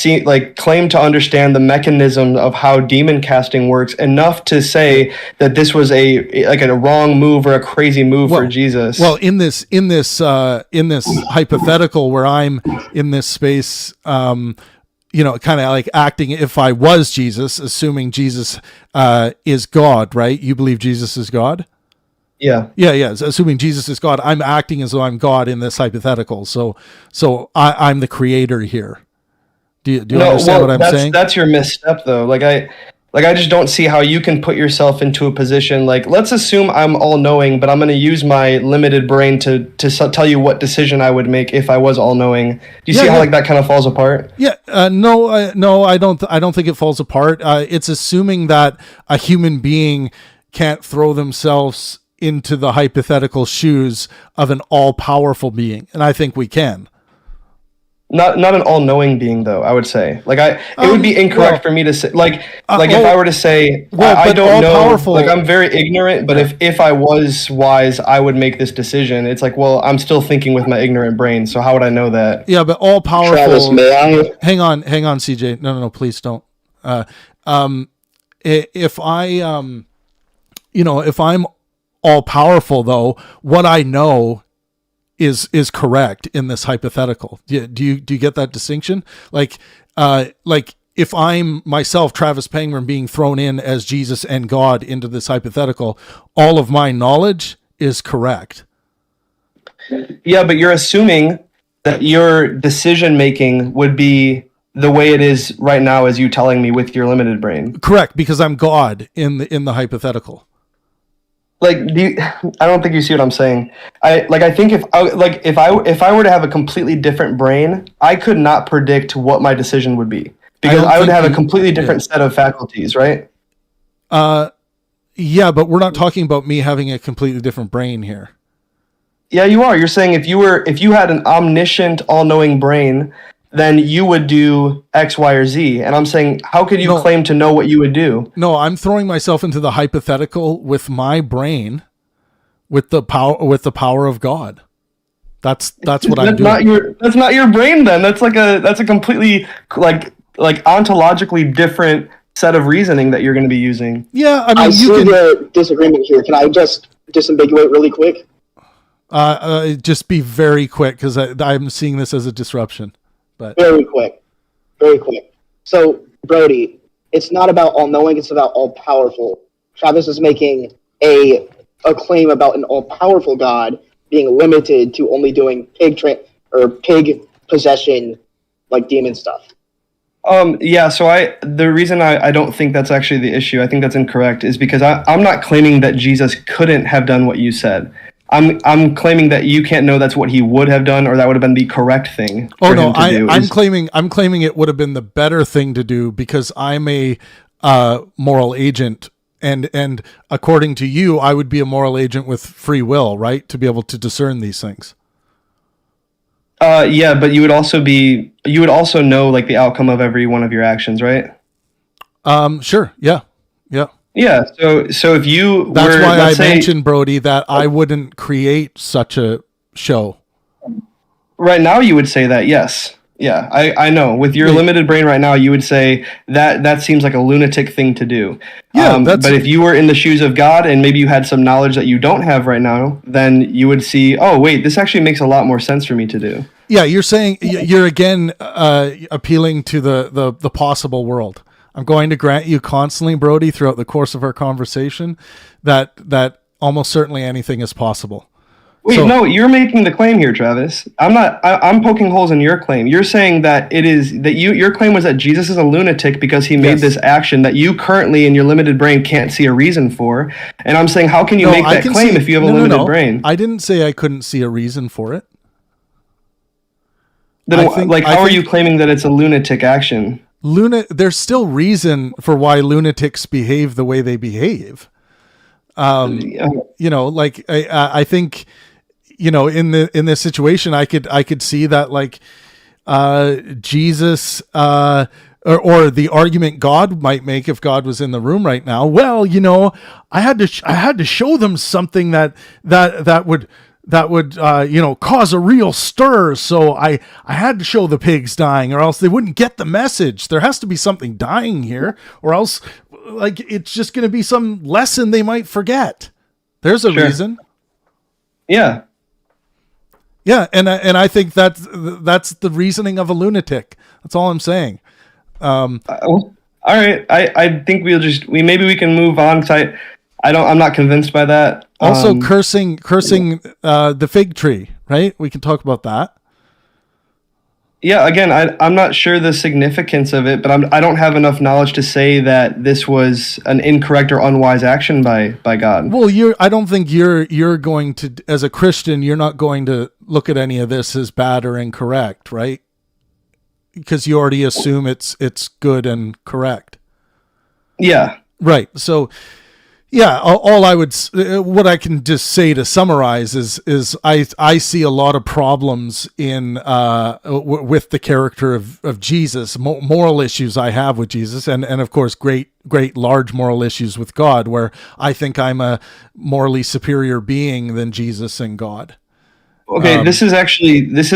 claim to understand the mechanism of how demon casting works enough to say that this was a wrong move or a crazy move for Jesus. Well, in this hypothetical where I'm in this space, kind of like acting if I was Jesus, assuming Jesus is God, right? You believe Jesus is God? Yeah. Assuming Jesus is God, I'm acting as though I'm God in this hypothetical. So I'm the creator here. Do you understand what I'm saying? That's your misstep, though. Like I just don't see how you can put yourself into a position like, let's assume I'm all knowing, but I'm going to use my limited brain to tell you what decision I would make if I was all knowing. Do you see how like that kind of falls apart? Yeah. No, I don't think it falls apart. It's assuming that a human being can't throw themselves into the hypothetical shoes of an all-powerful being, and I think we can. Not an all-knowing being, though. I would say, it would be incorrect for me to say, if I were to say, I don't know, powerful, I'm very ignorant, but if I was wise, I would make this decision. It's like, well, I'm still thinking with my ignorant brain, so how would I know that? Yeah, but all-powerful. Travis, may I? Hang on, CJ. No, please don't. If I'm all powerful, though, what I know is correct in this hypothetical. Do you get that distinction? Like if I'm myself, Travis Pangburn, being thrown in as Jesus and God into this hypothetical, all of my knowledge is correct. Yeah, but you're assuming that your decision making would be the way it is right now, as you telling me with your limited brain. Correct, because I'm God in the hypothetical. I don't think you see what I'm saying. I think if I were to have a completely different brain, I could not predict what my decision would be because I would have a completely different set of faculties, right? Yeah, but we're not talking about me having a completely different brain here. Yeah, you are. You're saying if you had an omniscient, all-knowing brain, then you would do X, Y, or Z. And I'm saying, how could you claim to know what you would do? No, I'm throwing myself into the hypothetical with my brain, with the power of God. That's what I'm doing. That's not your brain then. That's a completely like ontologically different set of reasoning that you're going to be using. Yeah, I mean, I see the disagreement here. Can I just disambiguate really quick? Just be very quick because I'm seeing this as a disruption. But very quick. So, Brody, it's not about all-knowing, it's about all-powerful. Travis is making a claim about an all-powerful God being limited to only doing pig possession, like demon stuff. Yeah, so the reason I don't think that's actually the issue, I think that's incorrect, is because I'm not claiming that Jesus couldn't have done what you said. I'm claiming that you can't know that's what he would have done, or that would have been the correct thing. I'm claiming it would have been the better thing to do because I'm a moral agent and according to you, I would be a moral agent with free will, right? To be able to discern these things. Yeah, but you would also know like the outcome of every one of your actions, right? Sure. Yeah. Yeah. Yeah. So if you That's were, why I let's say, mentioned, Brody, that I wouldn't create such a show. right now you would say that, yes. Yeah, I know. With your limited brain right now, you would say that seems like a lunatic thing to do. Yeah, but if you were in the shoes of God and maybe you had some knowledge that you don't have right now, then you would see, oh, wait, this actually makes a lot more sense for me to do. Yeah, you're saying you're again appealing to the possible world. I'm going to grant you constantly, Brody, throughout the course of our conversation, that almost certainly anything is possible. Wait, no, you're making the claim here, Travis. I'm not. I'm poking holes in your claim. You're saying that it is that your claim was that Jesus is a lunatic because he made this action that you currently in your limited brain can't see a reason for. And I'm saying, how can you make that claim if you have a limited brain? I didn't say I couldn't see a reason for it. Then, how are you claiming that it's a lunatic action? There's still reason for why lunatics behave the way they behave. You know, like I think, you know, in this situation, I could see that, like, Jesus, or the argument God might make if God was in the room right now. Well, you know, I had to show them something that would you know, cause a real stir. So I had to show the pigs dying, or else they wouldn't get the message. There has to be something dying here, or else, like, it's just going to be some lesson they might forget. There's a reason. Yeah. Yeah, and I think that's the reasoning of a lunatic. That's all I'm saying. All right, I think maybe we can move on, because I'm not convinced by that. Also, cursing the fig tree, right? We can talk about that. Yeah, again, I'm not sure the significance of it, but I don't have enough knowledge to say that this was an incorrect or unwise action by God. Well, I don't think you're going to, as a Christian, you're not going to look at any of this as bad or incorrect, right? Because you already assume it's good and correct. Yeah. Right. So, yeah, all I would, what I can just say to summarize is I see a lot of problems in with the character of Jesus, moral issues I have with Jesus, and of course great large moral issues with God, where I think I'm a morally superior being than Jesus and God. Okay, this is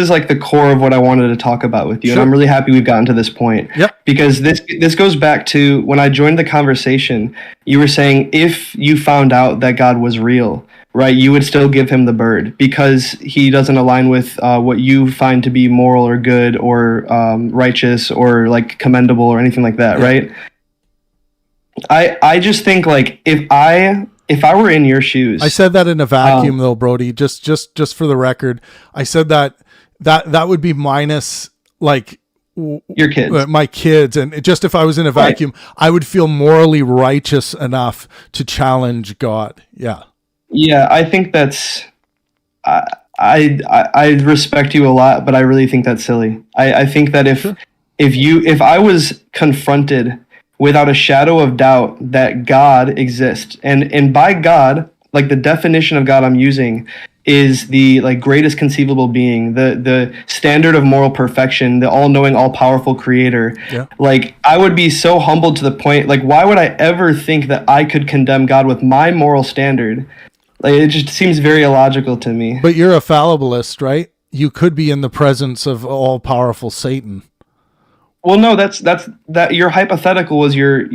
like the core of what I wanted to talk about with you, and I'm really happy we've gotten to this point. Yep. Because this goes back to when I joined the conversation. You were saying if you found out that God was real, right, you would still give him the bird because he doesn't align with what you find to be moral or good or righteous or like commendable or anything like that, right? I just think, like, if I were in your shoes, I said that in a vacuum, though, Brody. Just for the record, I said that would be minus, like, your kids, my kids, and just if I was in a vacuum, I would feel morally righteous enough to challenge God. Yeah. Yeah, I think that's. I respect you a lot, but I really think that's silly. I think that if I was confronted without a shadow of doubt that God exists, and by God, like, the definition of God I'm using is the, like, greatest conceivable being, the standard of moral perfection, the all-knowing, all-powerful creator. Yeah. Like, I would be so humbled to the point, like, why would I ever think that I could condemn God with my moral standard? Like, it just seems very illogical to me. But you're a fallibilist, right? You could be in the presence of all-powerful Satan. Well, no, that's your hypothetical was you're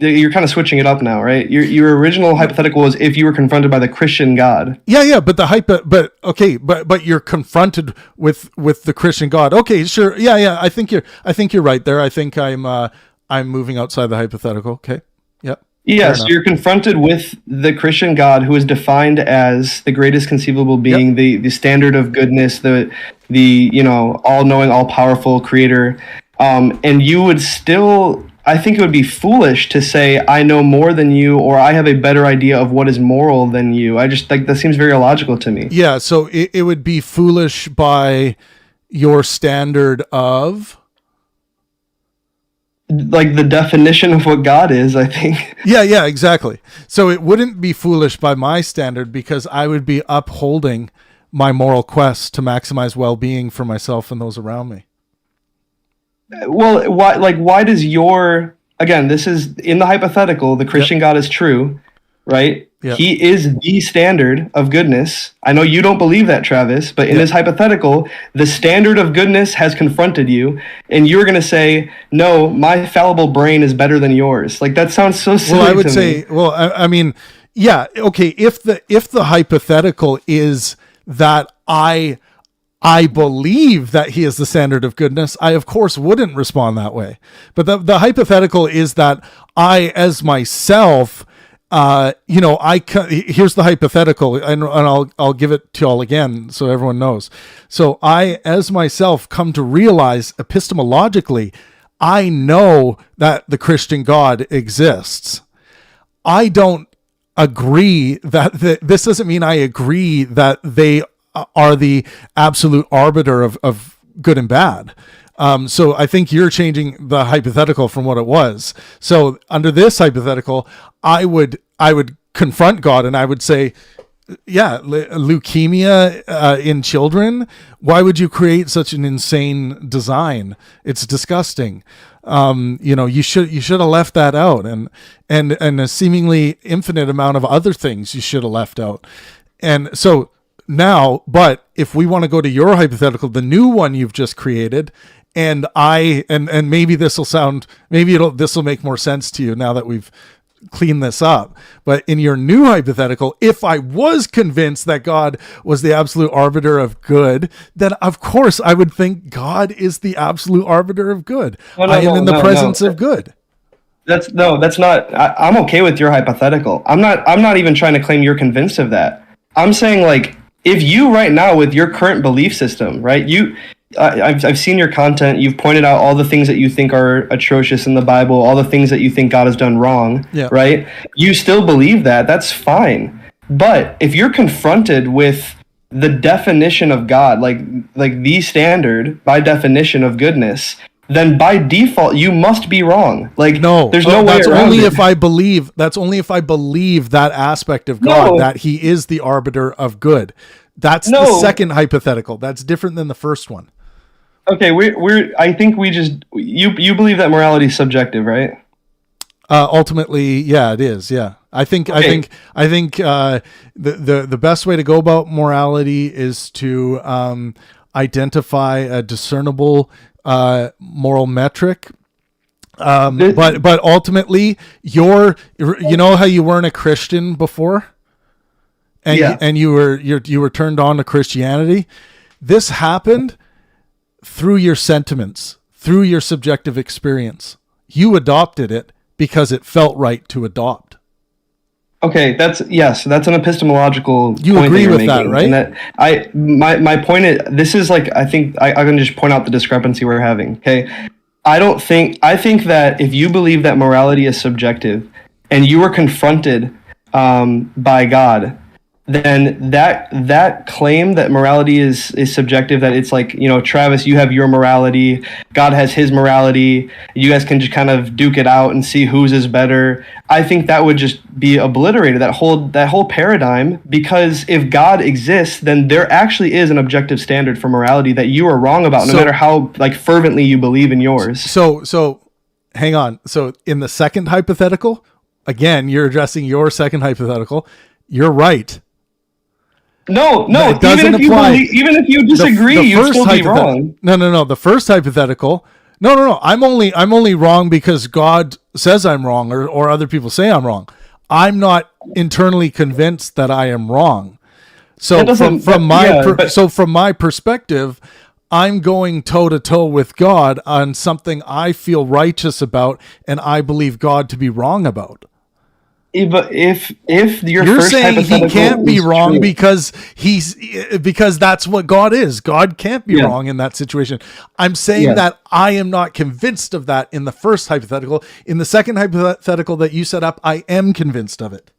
kind of switching it up now, right? Your original hypothetical was if you were confronted by the Christian God. Yeah, but but you're confronted with the Christian God. Okay, sure. Yeah, I think you're right there. I think I'm moving outside the hypothetical. Okay. Yep. Yeah, so you're confronted with the Christian God, who is defined as the greatest conceivable being, the standard of goodness, the you know, all-knowing, all-powerful creator. And you would still, I think it would be foolish to say, I know more than you, or I have a better idea of what is moral than you. I just think that seems very illogical to me. Yeah, so it would be foolish by your standard of? like the definition of what God is, I think. Yeah, exactly. So it wouldn't be foolish by my standard because I would be upholding my moral quest to maximize well-being for myself and those around me. Well, why does your, again, this is in the hypothetical, the Christian God is true, right? Yep. He is the standard of goodness. I know you don't believe that, Travis, but in this hypothetical, the standard of goodness has confronted you, and you're going to say, no, my fallible brain is better than yours. Like, that sounds so silly. Well, I would say, I mean, yeah, okay, if the hypothetical is that I believe that he is the standard of goodness, I of course wouldn't respond that way. But the hypothetical is that I, as myself, here's the hypothetical, and I'll give it to all again so everyone knows. So I, as myself, come to realize epistemologically, I know that the Christian God exists. I don't agree that this doesn't mean I agree that they are the absolute arbiter of good and bad. So I think you're changing the hypothetical from what it was. So under this hypothetical, I would confront God and I would say, yeah, leukemia in children. Why would you create such an insane design? It's disgusting. You should have left that out, and a seemingly infinite amount of other things you should have left out. And so now, but if we want to go to your hypothetical, the new one you've just created, and maybe this will make more sense to you now that we've clean this up. But in your new hypothetical, if I was convinced that God was the absolute arbiter of good, then of course I would think God is the absolute arbiter of good. I am in the presence of good. That's not, I'm okay with your hypothetical. I'm not even trying to claim you're convinced of that. I'm saying, like, if you right now with your current belief system, right, I've seen your content. You've pointed out all the things that you think are atrocious in the Bible, all the things that you think God has done wrong, right? You still believe that. That's fine. But if you're confronted with the definition of God, like the standard by definition of goodness, then by default you must be wrong. Like, no, there's no way around only it. That's only if I believe that aspect of God, that he is the arbiter of good. That's the second hypothetical. That's different than the first one. Okay, I think you believe that morality is subjective, right? Ultimately, yeah, it is. Yeah, I think the best way to go about morality is to identify a discernible moral metric. But ultimately, you know how you weren't a Christian before, and you were turned on to Christianity. This happened through your sentiments, through your subjective experience. You adopted it because it felt right to adopt. Okay, that's an epistemological you point agree that with making. That, right? And that my point is, this is like, I think I can just point out the discrepancy we're having. Okay, I think that if you believe that morality is subjective and you were confronted by God, then that claim that morality is subjective, that it's like, Travis, you have your morality, God has his morality, you guys can just kind of duke it out and see whose is better. I think that would just be obliterated, that whole paradigm, because if God exists, then there actually is an objective standard for morality that you are wrong about, no matter how like fervently you believe in yours. So hang on. So in the second hypothetical, again, you're addressing your second hypothetical. You're right. No, even if you disagree, you'd still be wrong. No. The first hypothetical, no. I'm only wrong because God says I'm wrong, or other people say I'm wrong. I'm not internally convinced that I am wrong. So from my perspective, I'm going toe to toe with God on something I feel righteous about and I believe God to be wrong about. But if you're first saying he can't be wrong because that's what God is. God can't be wrong in that situation. I'm saying that I am not convinced of that in the first hypothetical. In the second hypothetical that you set up, I am convinced of it.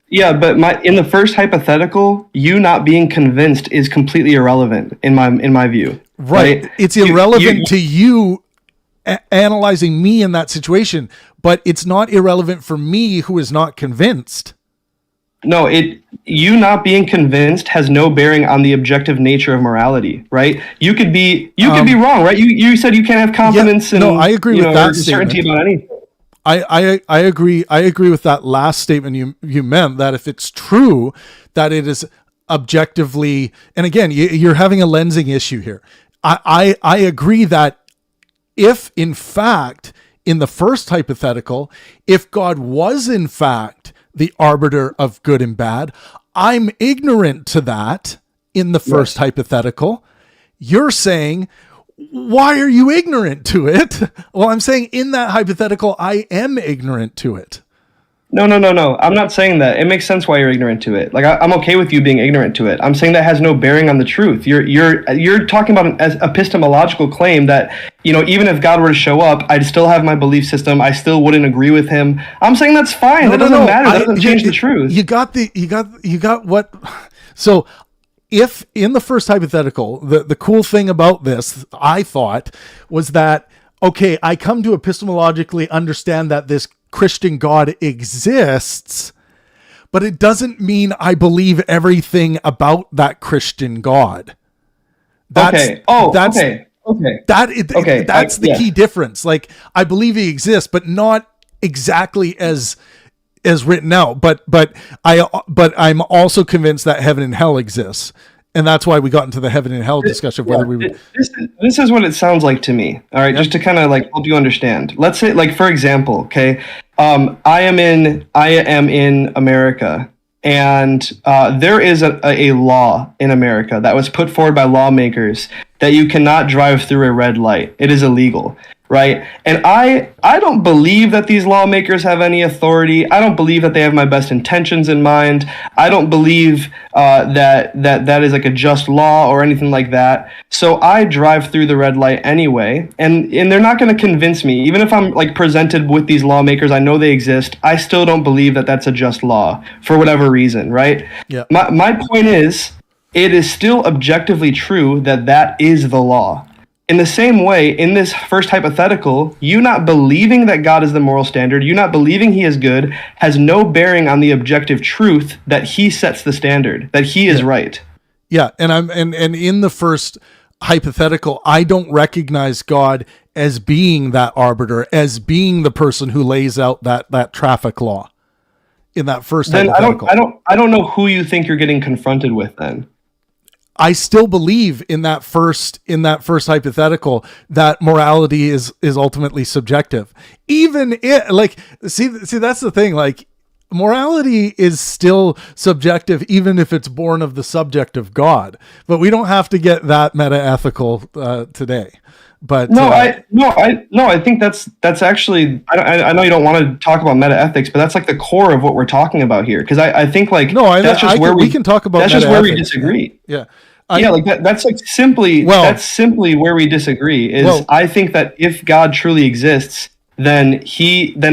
Yeah, but in the first hypothetical, you not being convinced is completely irrelevant in my view. Right. It's irrelevant to you analyzing me in that situation, but it's not irrelevant for me who is not convinced. No, you not being convinced has no bearing on the objective nature of morality, right? You could be wrong, right? You said you can't have confidence in, I agree with that certainty statement. about anything. I agree with that last statement you meant, that if it's true that it is objectively, and again, you're having a lensing issue here. I agree that if in fact in the first hypothetical, if God was in fact the arbiter of good and bad, I'm ignorant to that in the first hypothetical. You're saying, why are you ignorant to it? Well, I'm saying in that hypothetical, I am ignorant to it. No. I'm not saying that. It makes sense why you're ignorant to it. Like I'm okay with you being ignorant to it. I'm saying that has no bearing on the truth. You're talking about an epistemological claim that, even if God were to show up, I'd still have my belief system. I still wouldn't agree with him. I'm saying that's fine. That doesn't matter. That doesn't change the truth. You got what? So if in the first hypothetical, the cool thing about this, I thought, was that, okay, I come to epistemologically understand that this Christian God exists, but it doesn't mean I believe everything about that Christian God. That's the key difference. Like, I believe he exists, but not exactly as written out. But I'm also convinced that heaven and hell exists. And that's why we got into the heaven and hell discussion of whether we would. This is what it sounds like to me. All right, just to kind of like help you understand. Let's say, like, for example, okay, I am in America, and there is a law in America that was put forward by lawmakers that you cannot drive through a red light. It is illegal. Right. And I don't believe that these lawmakers have any authority. I don't believe that they have my best intentions in mind. I don't believe that is like a just law or anything like that. So I drive through the red light anyway. And they're not going to convince me. Even if I'm like presented with these lawmakers, I know they exist. I still don't believe that that's a just law for whatever reason. Right. Yeah. My point is, it is still objectively true that is the law. In the same way, in this first hypothetical, you not believing that God is the moral standard, you not believing he is good, has no bearing on the objective truth that he sets the standard, that he is right. Yeah, and in the first hypothetical, I don't recognize God as being that arbiter, as being the person who lays out that traffic law. In that first hypothetical. I don't know who you think you're getting confronted with then. I still believe in that first hypothetical that morality is ultimately subjective. Even see that's the thing, like, morality is still subjective even if it's born of the subject of God. But we don't have to get that meta-ethical today. But I think that's actually, I know you don't want to talk about meta-ethics, but that's like the core of what we're talking about here. Because I think like we can talk about that's just where we disagree. Yeah. That's simply where we disagree. I think that if God truly exists, then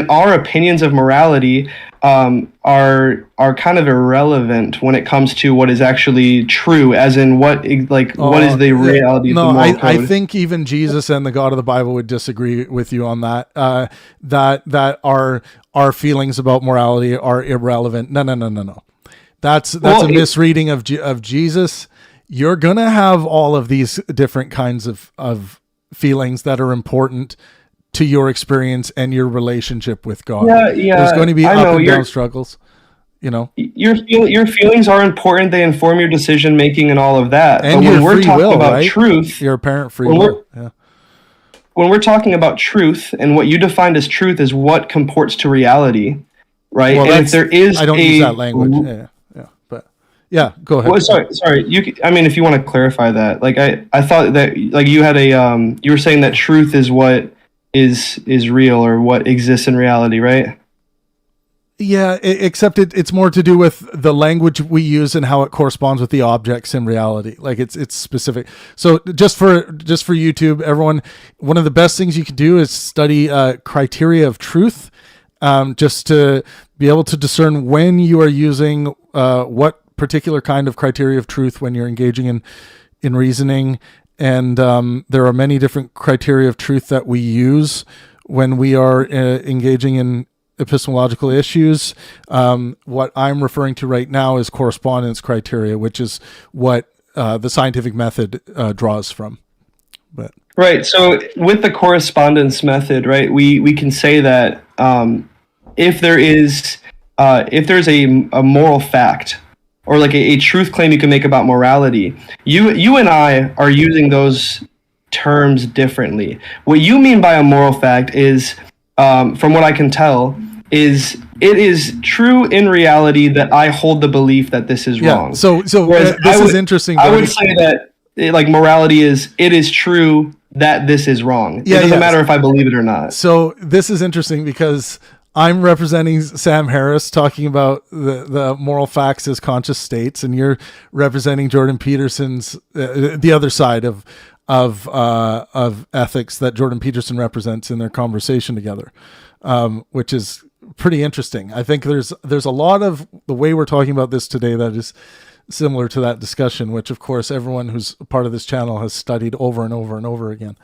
our opinions of morality are kind of irrelevant when it comes to what is actually true, as in what is the reality of the moral code. I think even Jesus and the God of the Bible would disagree with you on that. That our feelings about morality are irrelevant. No. That's a misreading of Jesus. You're gonna have all of these different kinds of feelings that are important to your experience and your relationship with God. Yeah. There's going to be up and down struggles. Your feelings are important. They inform your decision making and all of that. And but when we're talking about truth, your apparent free will. Yeah. When we're talking about truth, and what you defined as truth is what comports to reality, right? Well, and if there is, I don't use that language. Yeah. But yeah, go ahead. Well, sorry. If you want to clarify that, like I thought that like you had you were saying that truth is what is real or what exists in reality, right? Yeah, except it's more to do with the language we use and how it corresponds with the objects in reality. Like it's specific. So just for YouTube, everyone, one of the best things you can do is study criteria of truth, just to be able to discern when you are using what particular kind of criteria of truth when you're engaging in reasoning. And there are many different criteria of truth that we use when we are engaging in epistemological issues. What I'm referring to right now is correspondence criteria, which is what the scientific method draws from. But right. So with the correspondence method, right, we can say that if there's a moral fact, or like a truth claim you can make about morality, you and I are using those terms differently. What you mean by a moral fact is, from what I can tell, is it is true in reality that I hold the belief that this is wrong. So this is interesting. I would say that like morality is, it is true that this is wrong. It doesn't matter if I believe it or not. So this is interesting because I'm representing Sam Harris talking about the moral facts as conscious states, and you're representing Jordan Peterson's the other side of ethics that Jordan Peterson represents in their conversation together, which is pretty interesting. I think there's a lot of the way we're talking about this today that is similar to that discussion, which of course everyone who's part of this channel has studied over and over and over again.